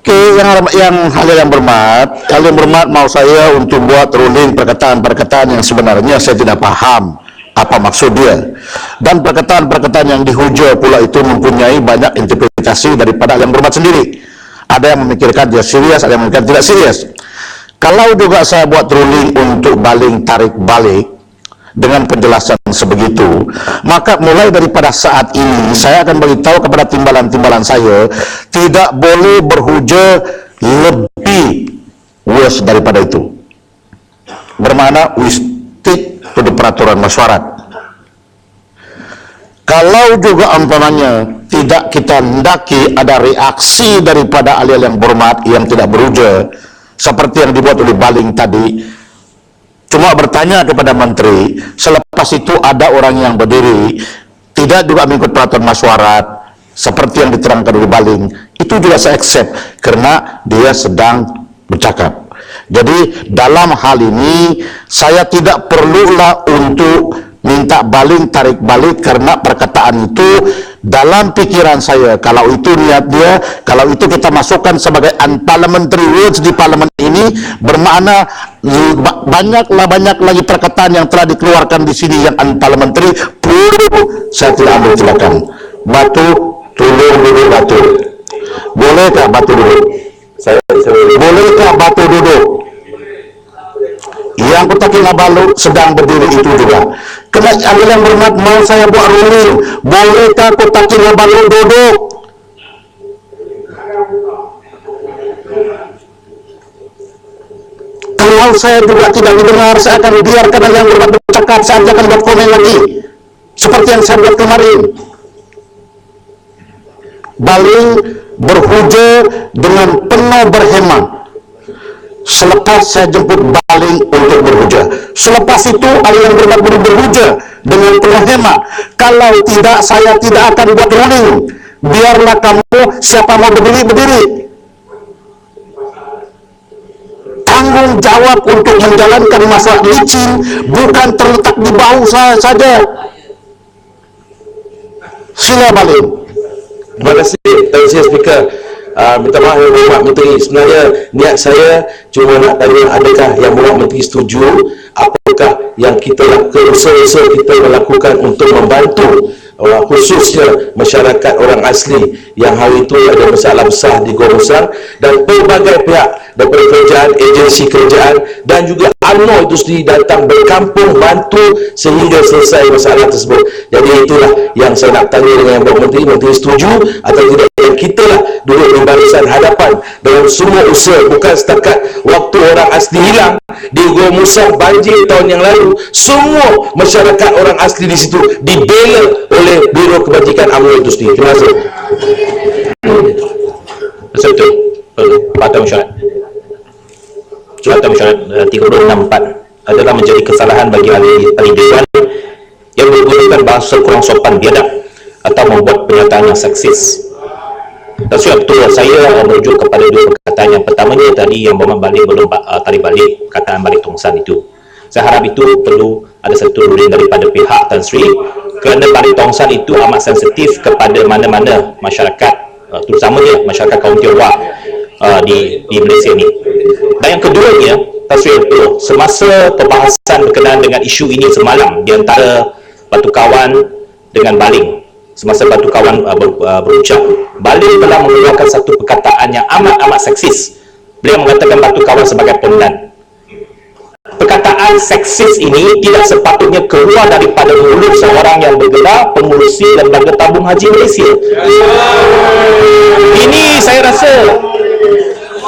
Okey, yang hal yang berhormat mau saya untuk buat ruling perkataan-perkataan yang sebenarnya saya tidak faham apa maksud dia, dan perkataan-perkataan yang dihujah pula itu mempunyai banyak interpretasi daripada yang berhormat sendiri. Ada yang memikirkan dia serius, ada yang memikirkan tidak serius. Kalau juga saya buat ruling untuk tarik balik dengan penjelasan sebegitu, maka mulai daripada saat ini saya akan beritahu kepada timbalan-timbalan saya tidak boleh berhujah lebih worse daripada itu. Bermakna we stick to the peraturan mesyuarat. Kalau juga umpamanya tidak kita hendaki ada reaksi daripada ahli yang berhormat yang tidak berhujah seperti yang dibuat oleh Baling tadi, cuma bertanya kepada menteri, selepas itu ada orang yang berdiri tidak juga mengikut peraturan mesyuarat seperti yang diterangkan oleh Baling, itu juga saya accept karena dia sedang bercakap. Jadi dalam hal ini saya tidak perlulah untuk minta Baling tarik balik karena perkataan itu dalam pikiran saya, kalau itu niat dia, kalau itu kita masukkan sebagai unparliamentary words di parlimen ini, bermakna banyak lagi perkataan yang telah dikeluarkan di sini yang unparliamentary, saya tidak ambil tindakan. Batu, tolong dulu batu. Bolehkah batu duduk? Bolehkah batu duduk? Yang Kota Kinabalu sedang berdiri itu juga. Kena yang berhormat, mau saya buat ruling, bolehkah Kota Kinabalu duduk? Kalau saya juga tidak didengar, saya akan biarkan yang berhormat bercakap, saya akan buat komen lagi. Seperti yang saya buat kemarin. Baling berhuja dengan penuh berhema. Selepas saya jemput Baling untuk berhuja, selepas itu ahli yang berhormat berhuja dengan penuh hema. Kalau tidak, saya tidak akan buat ruling. Biarlah kamu, siapa mau berdiri, berdiri. Tanggung jawab untuk menjalankan masalah licin bukan terletak di bahu saya saja. Sila Baling. Terima kasih Speaker. Minta maaf yang berhormat Menteri, sebenarnya niat saya cuma nak tanya, adakah yang berhormat Menteri setuju apakah yang kita lakukan, usaha-usaha kita melakukan untuk membantu khususnya masyarakat orang asli yang hari itu ada masalah besar di Gua Musang, dan pelbagai pihak daripada kerajaan, agensi kerajaan dan juga UMNO itu sendiri datang berkampung bantu sehingga selesai masalah tersebut. Jadi itulah yang saya nak tanya dengan Yang Berhormat Menteri, Menteri setuju atau tidak, yang kita lah duduk di barisan hadapan dalam semua usaha, bukan setakat waktu orang asli hilang di Gua Musang banjir tahun yang lalu, semua masyarakat orang asli di situ dibela oleh Biro Kebajikan UMNO itu sendiri. Terima kasih. Betul. Patut syarat. Surat Mesyuarat 3664 adalah menjadi kesalahan bagi ahli dewan yang menggunakan bahasa kurang sopan biadab atau membuat pernyataan yang seksis. Dan sudah betul, saya merujuk kepada dua perkataan. Yang pertamanya tadi yang Berhormat Baling belum tarik balik perkataan Balik Tongsan itu. Saya harap itu perlu ada satu ruling daripada pihak Tan Sri, kerana Balik Tongsan itu amat sensitif kepada mana-mana masyarakat, terutamanya masyarakat kaum Tionghoa di Malaysia ini. Dan yang keduanya, semasa pembahasan berkenaan dengan isu ini semalam di antara Batu Kawan dengan Baling, semasa Batu Kawan berucap, Baling telah mengeluarkan satu perkataan yang amat seksis. Beliau mengatakan Batu Kawan sebagai pondan. Perkataan seksis ini tidak sepatutnya keluar daripada mulut seorang yang bergelar pengurusi Lembaga Tabung Haji Malaysia. Ini saya rasa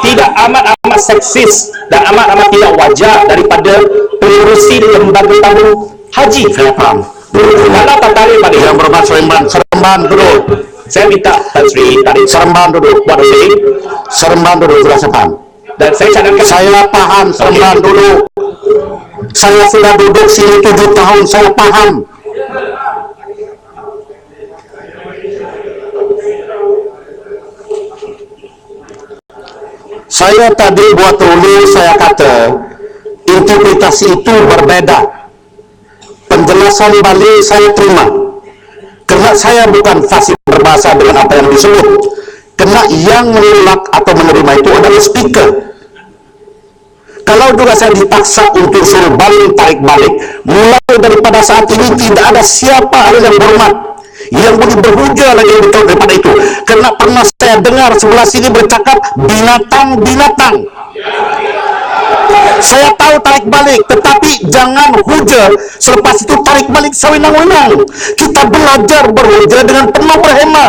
tidak amat seksis dan amat tidak wajar daripada pengurusi Lembaga Tabung Haji. Saya faham. Kalau tak tarik balik. Yang Berhormat Seremban duduk. Saya minta Tan Sri tarik Seremban duduk. buat ruling. Seremban duduk, sudah saya paham. Dan saya cadangkan, Saya paham Seremban duduk. Saya sudah duduk sini 7 tahun, saya paham. Saya tadi buat ruling, saya kata interpretasi itu berbeda. Penjelasan Baling saya terima, kerana saya bukan fasih berbahasa dengan apa yang disebut. Kerana yang menolak atau menerima itu adalah speaker. Kalau juga saya dipaksa untuk suruh Baling tarik balik, mulai daripada saat ini tidak ada siapa yang berhormat yang boleh berhujah lagi daripada itu. Kerana pernah saya dengar sebelah sini bercakap binatang-binatang. Saya tahu tarik balik, tetapi jangan hujah selepas itu tarik balik sewenang-wenang. Kita belajar berhujah dengan penuh berhema.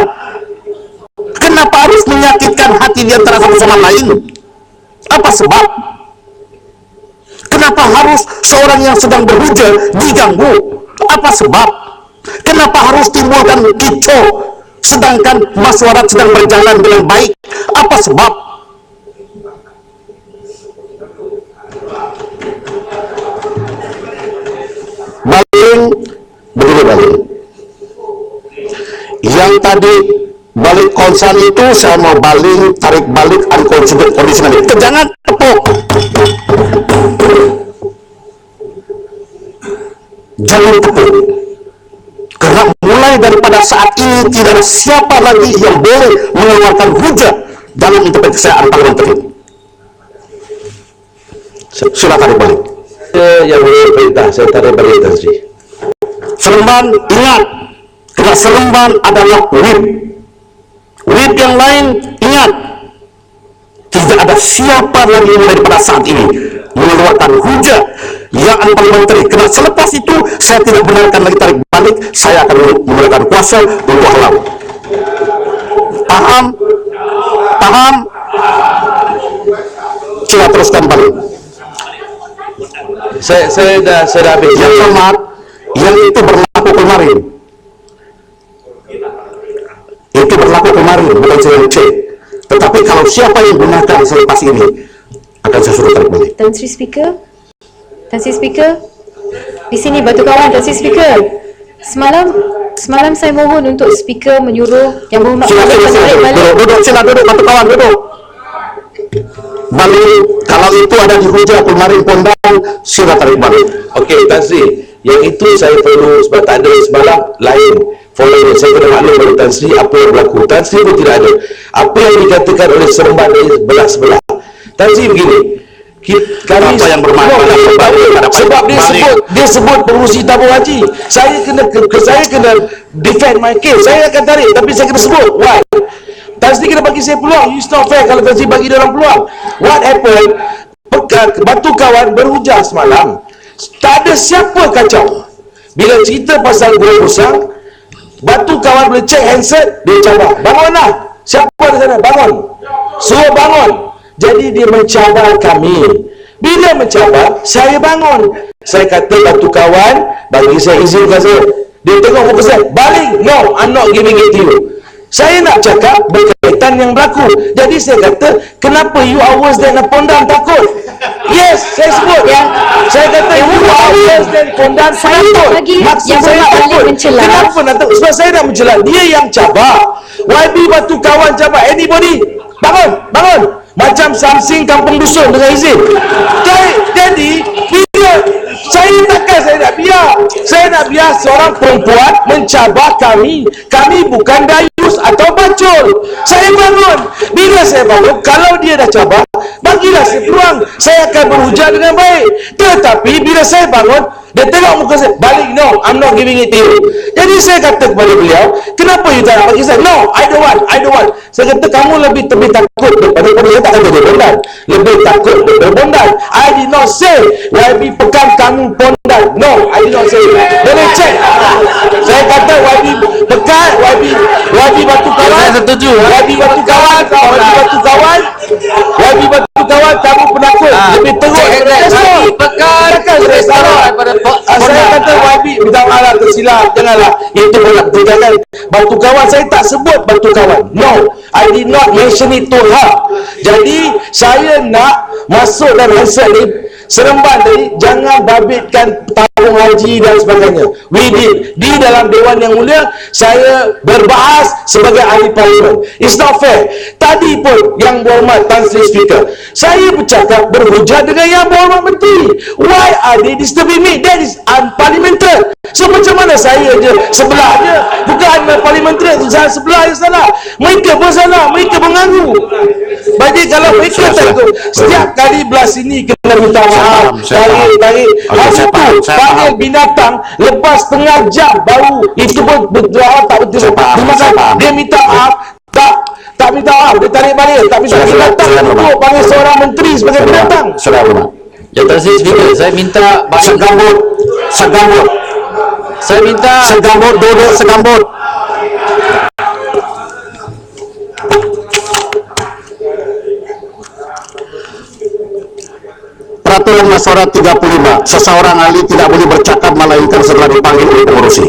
Kenapa harus menyakitkan hati di antara satu sama lain? Apa sebab? Kenapa harus seorang yang sedang berhujah diganggu? Apa sebab? Kenapa harus timbulkan kicau sedangkan masyarakat sedang berjalan dengan baik? Apa sebab? Baling, begini Baling. Yang tadi balik konsen itu saya mau Baling tarik balik unconditional. Jangan tepuk. Jangan tepuk. Karena mulai daripada saat ini tidak ada siapa lagi yang boleh mengeluarkan hujah dalam interpretasi parlementer. Sudah tarik balik. Yang boleh perintah, saya tarik balik Tan Sri. Seremban, ingat, karena Seremban adalah whip. Whip yang lain, ingat, tidak ada siapa lagi daripada saat ini mengeluarkan hujah yang parliamentary. Kerana selepas itu saya tidak benarkan lagi tarik balik, saya akan menggunakan kuasa untuk halau. Paham? Paham? Coba teruskan balik. Saya dah habis. Yang hormat, yang itu berlaku kemarin. Itu berlaku kemarin, bukan saya yang cek. Tetapi kalau siapa yang gunakan selepas ini, akan saya suruh tarik balik. Tan Sri Speaker, Tan Sri Speaker, di sini batu kawan Tan Sri Speaker. Semalam saya mohon untuk Speaker menyuruh yang berhormat Sila duduk, sila duduk, batu kawan duduk. Balik, kalau itu ada di hujah kemarin pondang, sila tarik balik. Okey, Tan Sri, yang itu saya perlu sebab tak ada semalam lain. Follow, saya kena maklum pada Tan Sri apa yang berlaku. Tan Sri pun tidak ada. Apa yang dikatakan oleh Seremban dari sebelah-sebelah. Tan Sri begini, kami apa yang bermakna sebab dia sebut pengurusi tabung haji. Saya kena defend my case. Saya akan tarik tapi saya kena sebut. Why? Tan Sri kena bagi saya peluang. It's not fair kalau Tan Sri bagi dia orang peluang. What happened? Batu kawan berhujah semalam. Tak ada siapa kacau. Bila cerita pasal gua kosong, batu kawan boleh cek handset, dia cabar. Bangunlah. Siapa di sana? Bangun. Suruh bangun. Jadi dia mencabar kami. Bila mencabar, saya bangun. Saya kata batu kawan, bagi saya izinkan saya. Dia tengok muka saya, balik. No, I'm not giving it to you. Saya nak cakap berkaitan yang berlaku. Jadi saya kata, kenapa you are worse than a pondam takut? Yes, saya sebut. Saya kata, you are worse than pondam takut. Maksud saya takut. Kenapa nak takut? Sebab saya nak mencela. Dia yang cabar. YB batu kawan cabar. Anybody? Bangun, bangun. Macam Samsing kampung dusun dengan izin. Jadi bila saya nak biar seorang perempuan mencabar kami. Kami bukan dayus atau bacul. Saya bangun. Bila saya bangun, kalau dia dah cabar, bagilah saya peluang. Saya akan berhujah dengan baik. Tetapi bila saya bangun, dia tengok muka saya, balik. No, I'm not giving it to you. Jadi saya kata kepada beliau, kenapa you tak nak bagi saya? No, I don't want. Saya kata kamu lebih takut daripada saya. Tak kata dia bondan. Lebih takut daripada bondan. I did not say YB pekan kamu bondan. No, I did not say. Boleh cek. Saya kata YB pekan, YB batu kawan. Saya setuju. YB batu kawan, kamu penakut. Lebih teruk. Pekan. Saya kata YB, minta maaf tersilap. Janganlah. Itu jangan. Batu kawan, saya tak sebut batu kawan. No, I did not mention it to her. Jadi saya nak masuk dalam handset ni, Seremban tadi jangan babitkan tabung haji dan sebagainya. We did. Di dalam Dewan Yang Mulia saya berbahas sebagai ahli parlimen. It's not fair. Tadi pun yang berhormat Tan Sri Speaker, saya bercakap berhujah dengan yang berhormat menteri. Why are they disturbing me? That is unparliamentary. So macam mana saya je sebelah je, bukan parliamentary, saya sebelah je salah. Mereka pun salah, mereka mengganggu. Bagi kalau mereka takut, setiap kali belah sini kena minta maaf, tarik. Hari tu panggil binatang lepas setengah jam baru itu pun berdoa tak betul. Dia minta maaf, tak minta maaf, dia tarik balik. Tak minta binatang duduk panggil seorang menteri sebagai binatang. Ya, Tan Sri Speaker, saya minta segambut. Saya minta segambut, duduk segambut. Peraturan Masyarakat 35, seseorang ahli tidak boleh bercakap melainkan setelah dipanggil oleh pengurusi.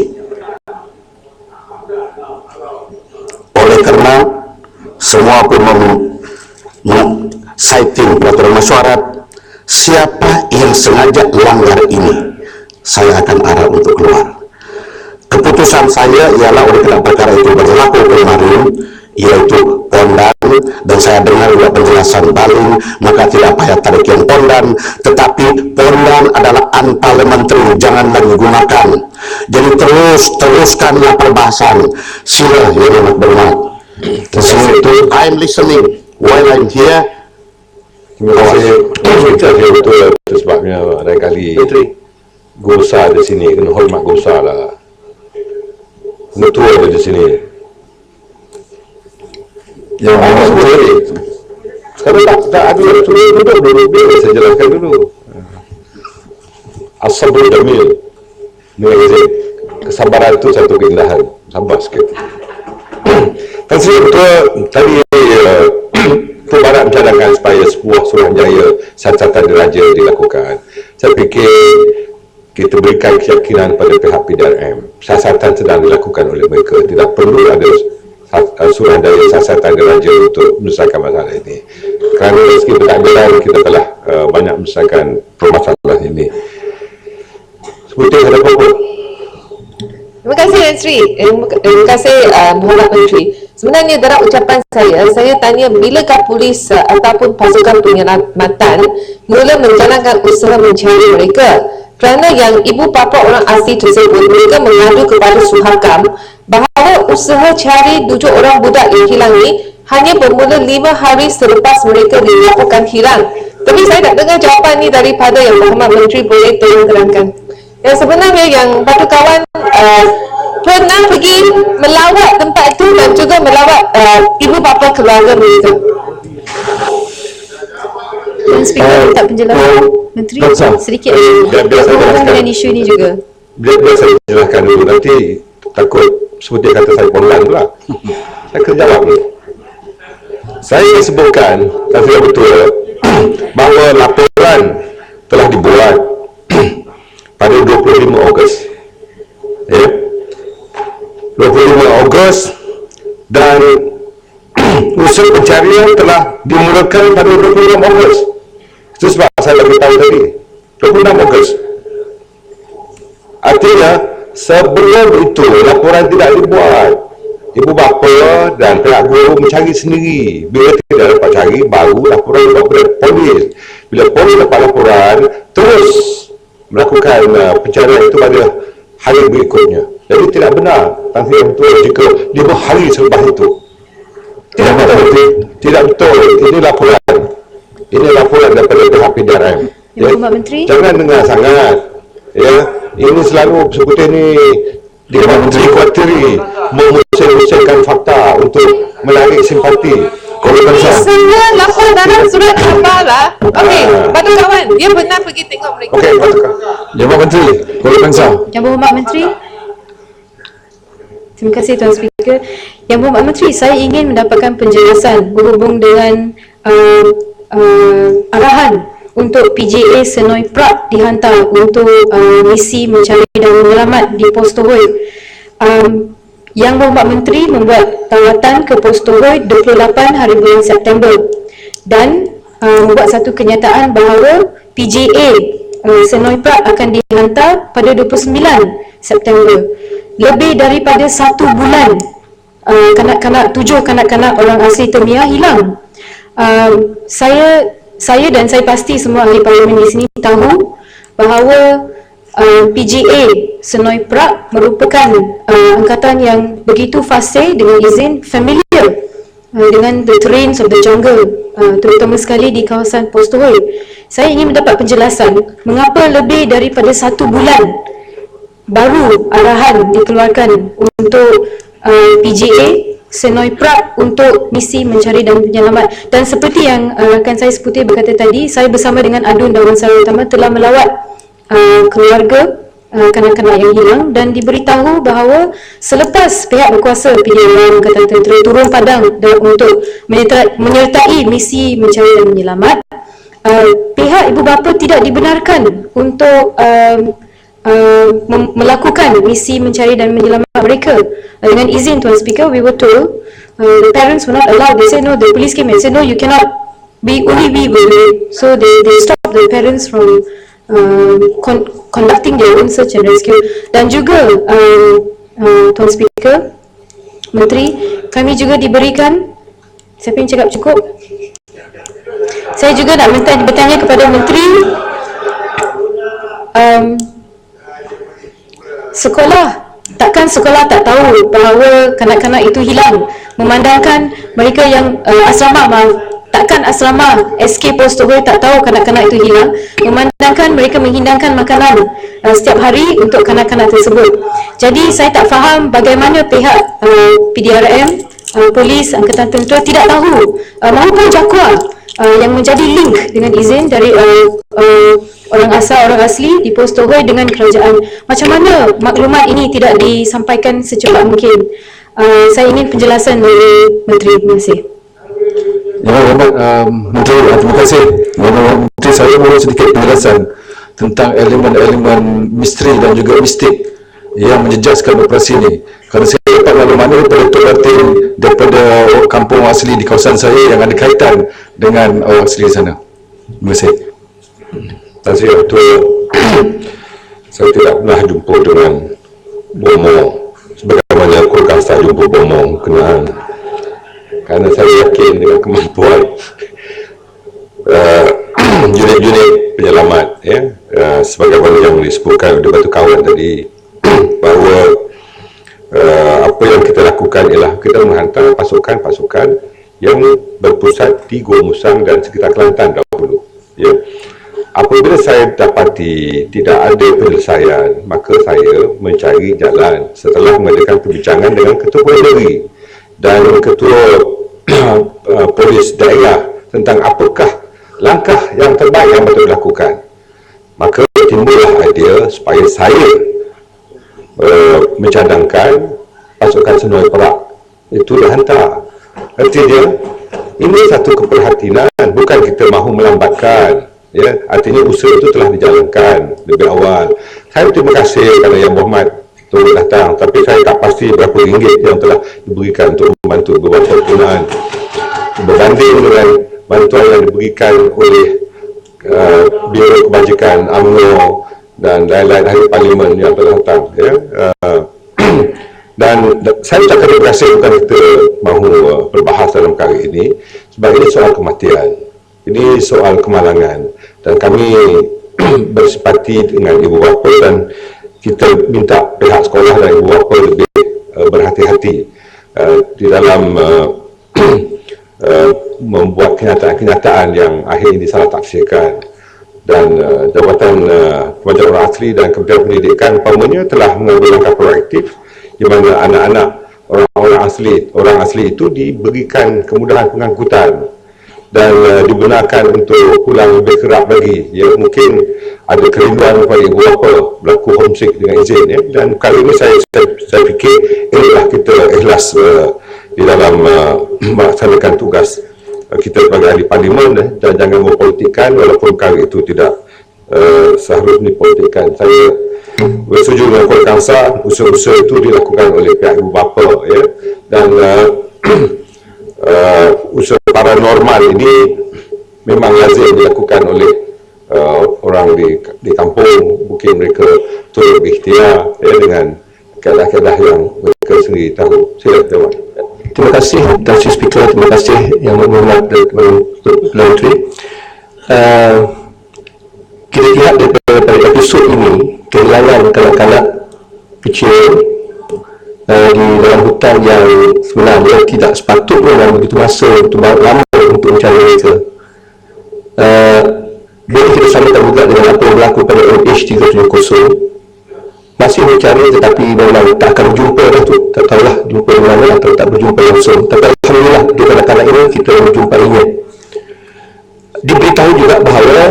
Oleh karena semua pun citing peraturan masyarakat, siapa yang sengaja melanggar ini, saya akan arah untuk keluar. Keputusan saya ialah oleh kerana perkara itu berlaku kemarin, yaitu pondan, dan saya dengar juga penjelasan Baling, maka tidak payah tarik yang pondan, tetapi pondan adalah unparliamentary, jangan lagi gunakan. Jadi teruskanlah perbahasan. Sila yang amat berhormat. Itu I'm listening while I'm here. Terima kasih betul. Itu sebabnya lain kali Gosa di sini kena hormat Gosa lah. Ketua ada di sini. Yang boleh. Sekarang tak ada yang suruh duduk dulu. Biar saya jelaskan dulu. As-sabrul jamil. Kesabaran itu satu keindahan. Sabar sikit. Kan saya betul tadi Barat mencadangkan supaya sebuah Suruhanjaya siasatan diraja dilakukan. Saya fikir kita berikan keyakinan pada pihak PDRM. Siasatan sedang dilakukan oleh mereka. Tidak perlu ada Suruhanjaya siasatan diraja untuk menyelesaikan masalah ini. Kerana dari segi pentadbiran kita telah banyak menyelesaikan permasalahan ini. Seperti ada apa-apa. Terima kasih Menteri. Terima kasih Muhammad Menteri. Sebenarnya dalam ucapan saya tanya bilakah polis ataupun pasukan penyelamatan mula menjalankan usaha mencari mereka. Kerana yang ibu bapa orang asli tersebut mereka mengadu kepada Suhakam bahawa usaha cari 7 orang budak yang hilang ini hanya bermula 5 hari selepas mereka dilaporkan hilang. Tapi saya tak dengar jawapan ni daripada yang Muhammad Menteri, boleh tolong terangkan. Yang sebenarnya yang Batu Kawan pernah pergi melawat tempat itu dan juga melawat ibu bapa keluarga mereka. Tuan Speaker minta penjelasan Menteri sedikit berhubungan dengan isu ini juga. Biar saya jelaskan dulu, nanti takut seperti kata saya online pula. Saya kena jawab ni. Saya sebutkan, dan saya betul bahawa laporan telah dibuat pada 25 Ogos. Ya. 25 Ogos dan usaha pencarian telah dimulakan pada 26 Ogos. Itu sebab saya beritahu tadi 26 Ogos. Artinya sebelum itu laporan tidak dibuat. Ibu bapa dan pihak guru mencari sendiri. Bila tidak dapat cari, baru laporan dibuat kepada polis. Bila polis dapat laporan, terus melakukan pencarian itu pada hari berikutnya. Jadi tidak benar tangsi yang betul jika 5 hari selepas itu. Tidak betul. Tidak betul. Ini laporan. Ini laporan daripada pihak PDRM. Ya, Pak Menteri. Jangan dengar sangat. Ya, ini selalu seperti ini dikhawatiri memusnahkan fakta untuk menarik simpati. Saya lapor dalam surat khabar lah. Okey, Batu Kawan, dia benar pergi tengok mereka. Okey, Batu Kawan. Jabatan Menteri, Kuala Bangsa. Yang Berhormat Menteri. Terima kasih Tuan Speaker. Yang Berhormat Menteri, saya ingin mendapatkan penjelasan berhubung dengan arahan untuk PJA Senoi Prak dihantar untuk misi mencari dan menyelamat di Pos Tohoi. Yang Berhormat Menteri membuat tawatan ke Pos Tohoi 28 hari bulan September dan membuat satu kenyataan bahawa PJA Senoi Prak akan dihantar pada 29 September. Lebih daripada 1 bulan tujuh kanak-kanak orang asli Termiah hilang. Saya dan saya pasti semua ahli parlimen di sini tahu bahawa PJA Senoi Prak merupakan angkatan yang begitu fasih dengan izin familiar dengan the terrains of the jungle, terutama sekali di kawasan Pos Tohoi. Saya ingin mendapat penjelasan mengapa lebih daripada 1 bulan baru arahan dikeluarkan untuk PJA Senoi Prak untuk misi mencari dan penyelamat. Dan seperti yang rakan saya Seputi berkata tadi, saya bersama dengan Adun Damansara Utama telah melawat keluarga kanak-kanak yang hilang dan diberitahu bahawa selepas pihak berkuasa PDRM Angkatan Tentera turun padang untuk menyertai misi mencari dan menyelamat, pihak ibu bapa tidak dibenarkan untuk melakukan misi mencari dan menyelamat mereka. Dengan izin Tuan Speaker, we were told the parents were not allowed. They said no, the police came and said no, you cannot be, only we will do it. So they stopped the parents from conducting their own search and rescue. Dan juga Tuan Speaker, Menteri, kami juga diberikan, siapa yang cakap cukup? Saya juga nak bertanya kepada Menteri, takkan sekolah tak tahu bahawa kanak-kanak itu hilang, memandangkan mereka yang takkan asrama SK Pos Tohoi tak tahu kanak-kanak itu hilang, memandangkan mereka menghidangkan makanan setiap hari untuk kanak-kanak tersebut. Jadi saya tak faham bagaimana pihak PDRM polis, angkatan tentera tidak tahu maupun jakwa yang menjadi link dengan izin dari orang asal, orang asli di pos Tohoi dengan kerajaan. Macam mana maklumat ini tidak disampaikan secepat mungkin? Saya ingin penjelasan dari Menteri. Terima kasih. Yang Hormat Menteri, terima kasih. Menteri, saya mohon sedikit penjelasan tentang elemen-elemen misteri dan juga mistik yang menjejaskan operasi ini. Kerana saya dapat maklumat daripada Tok Martin daripada kampung asli di kawasan saya yang ada kaitan dengan orang asli di sana. Terima kasih. Terima kasih, Ketua. Saya tidak pernah jumpa dengan Bomo sebagaimana Kulkasa jumpa Bomo kenal. Kerana saya yakin dengan kemampuan unit-unit penyelamat, ya, sebagaimana yang disebutkan oleh Batu Kawan tadi, bahawa apa yang kita lakukan ialah kita menghantar pasukan-pasukan yang berpusat di Gua Musang dan sekitar Kelantan dahulu. Ya. Apabila saya dapati tidak ada penyelesaian, maka saya mencari jalan setelah mengadakan perbincangan dengan Ketua Polis Negeri dan Ketua Polis Daerah tentang apakah langkah yang terbaik yang betul dilakukan. Maka timbullah idea supaya saya mencadangkan pasukan Senoi Perak itu dihantar. Artinya ini satu keperhatian, bukan kita mahu melambatkan, ya. Artinya usaha itu telah dijalankan lebih awal. Saya terima kasih kerana Yang Berhormat turut datang, tapi saya tak pasti berapa ringgit yang telah diberikan untuk membantu beberapa penggunaan berbanding dengan bantuan yang diberikan oleh Biro Kebajikan UMNO dan lain-lain ahli parlimen yang telah datang, ya. Dan saya ucapkan terima kasih, bukan kita mahu berbahas dalam perkara ini, sebab ini soal kematian, ini soal kemalangan, dan kami bersempati dengan ibu bapa dan kita minta pihak sekolah dan ibu bapa lebih berhati-hati di dalam membuat kenyataan-kenyataan yang akhir ini salah tafsirkan. Dan Jabatan Pembelajaran Orang Asli dan Kementerian Pendidikan umpamanya telah mengambil langkah proaktif di mana anak-anak orang asli itu diberikan kemudahan pengangkutan dan dibenarkan untuk pulang lebih kerap lagi. Ya, mungkin ada kerinduan kepada ibu bapa berlaku homesick dengan izin, ya. Dan kali ini saya fikir inilah kita ikhlas di dalam melaksanakan tugas kita sebagai ahli parlimen, dan jangan mempolitikkan walaupun perkara itu tidak seharusnya dipolitikkan. Saya bersetuju dengan Kulkasa, usaha-usaha itu dilakukan oleh pihak ibu bapa, ya. Dan usaha paranormal ini memang lazim dilakukan oleh orang di kampung. Mungkin mereka turut berikhtiar, ya, dengan keadaan-keadaan yang mereka sendiri tahu. Silakan. Terima kasih Tuan Speaker, terima kasih Yang Berhormat Menteri. Kita lihat daripada episod ini, kehilangan kanak-kanak kecil di dalam hutan yang sebenarnya tidak sepatutnya dalam begitu masa begitu lama untuk mencari mereka. Bila kita samakan juga dengan apa yang berlaku pada MH370, masih mencari tetapi memang tak akan berjumpa dah tu, tak tahulah jumpa di mana atau tak berjumpa langsung. Tapi alhamdulillah di kanak-kanak ini kita menjumpainya. Diberitahu juga bahawa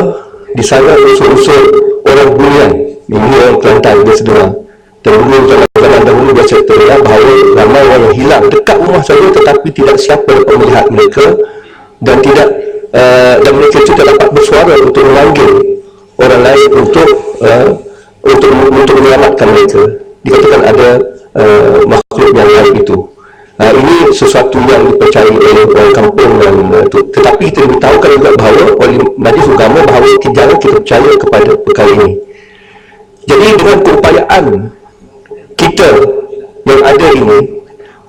di sana unsur-unsur orang Bunian, ini orang Kelantan dia sedang, dan dulu zaman dahulu biasa terlihat bahawa ramai orang yang hilang dekat rumah saja tetapi tidak siapa dapat melihat mereka, dan tidak dan mereka tidak dapat bersuara untuk memanggil orang lain untuk menyelamatkan mereka. Dikatakan ada makhluk yang lain itu. Ini sesuatu yang dipercayai oleh orang kampung, dan tetapi kita diberitahukan juga bahawa oleh Majlis Agama bahawa jangan kita percaya kepada perkara ini. Jadi dengan keupayaan kita yang ada ini,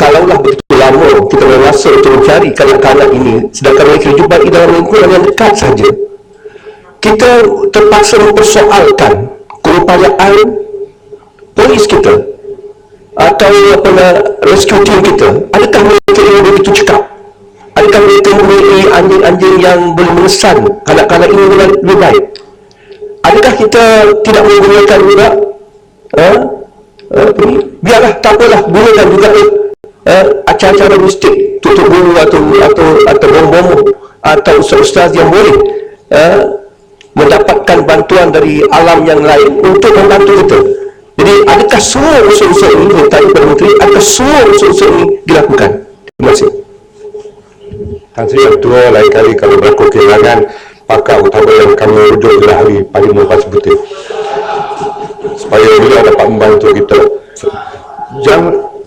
kalaulah begitu lama kita bermasa untuk mencari kanak-kanak ini, sedangkan mereka dijumpai dalam lingkungan yang dekat saja, kita terpaksa mempersoalkan keupayaan polis kita atau rescue team kita. Adakah mereka yang begitu cekap? Adakah mereka memiliki anjing-anjing yang boleh mengesan kanak-kanak ini dengan lebih baik? Adakah kita tidak menggunakan juga biarlah, tak apalah, gunakan juga acara-acara mistik, tutup bulu atau bom-bom atau ustaz-ustaz yang boleh mendapatkan bantuan dari alam yang lain untuk membantu kita. Jadi adakah semua unsur-unsur ini bertanya kepada Menteri, adakah semua unsur-unsur ini dilakukan? Terima kasih. Tan Sri yang tua lain kali kalau berlaku kehilangan pakar utama yang kami rujuk adalah ahli Parlimen Eksekutif supaya beliau dapat membantu kita.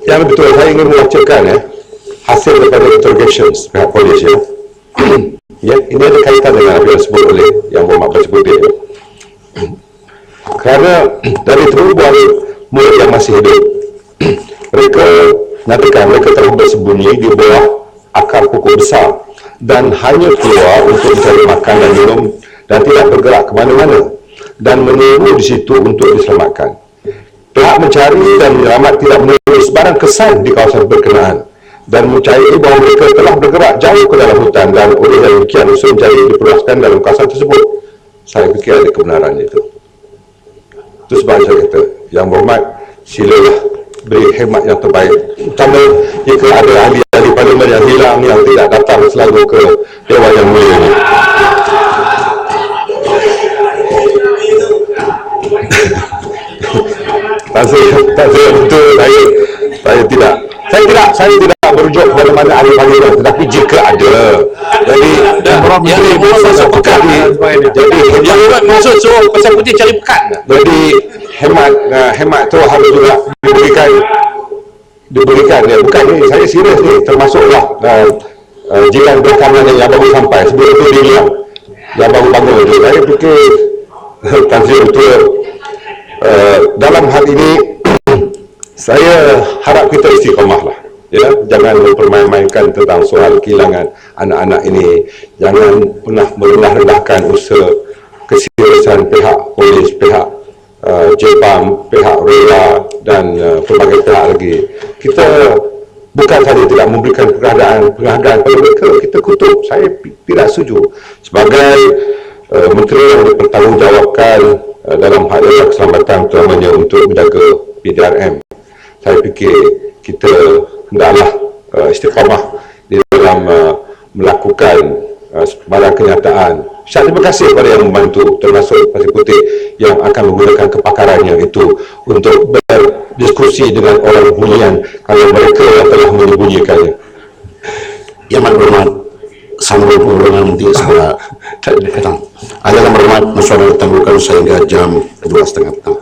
Yang betul saya ingin membacakan hasil daripada interrogations pihak polis ya, ini ada kaitan dengan apa yang disebut oleh Yang Berhormat Presiden. Kerana dari terbual murid yang masih hidup, mereka nyatakan mereka telah bersembunyi di bawah akar pokok besar dan hanya keluar untuk mencari makan dan minum dan tidak bergerak ke mana-mana dan menunggu di situ untuk diselamatkan. Pihak mencari dan menyelamat tidak menemui sebarang kesan di kawasan berkenaan dan mencari bahawa mereka telah bergerak jauh ke dalam hutan dan oleh demikian usaha mencari diperluaskan dalam kawasan tersebut. Saya fikir ada kebenaran itu. Itu sebab saya kata, Yang Berhormat, silalah beri khidmat yang terbaik. Terutama jika ada ahli-ahli parlimen yang hilang, yang tidak datang selalu ke Dewan Yang Mulia ini. Tak saya betul, saya tidak merujuk kepada mana ahli parlimen, tetapi jika ada, jadi yang masuk pekan ni, jadi yang masuk suruh Pasal Putih cari pekan. Jadi hemat tu harus juga diberikan ya. Bukan ni, saya serius ni, termasuklah jiran belakangan yang baru sampai, sebelum itu dia hilang, yang baru bangun. Saya fikir Tan Sri betul. Dalam hal ini saya harap kita istiqamah lah, ya, jangan mempermain-mainkan tentang soal kehilangan anak-anak ini, jangan pernah merendah-rendahkan usaha keseriusan pihak polis, pihak JPAM, pihak RELA dan pelbagai pihak lagi. Kita bukan saja tidak memberikan penghargaan pada mereka, kita kutuk. Saya tidak setuju. Sebagai menteri yang bertanggungjawabkan dalam hal keselamatan terutamanya untuk menjaga PDRM, saya fikir kita hendaklah istiqamah di dalam melakukan sebarang kenyataan. Saya terima kasih kepada yang membantu, termasuk Pasir Putih yang akan menggunakan kepakarannya itu untuk berdiskusi dengan orang bunyian kalau mereka yang telah menyembunyikannya. Yang Berhormat, sambung pemerintahan nanti sebelah petang. Ada Yang Berhormat, masyarakat ditangguhkan sehingga jam 2:30 petang.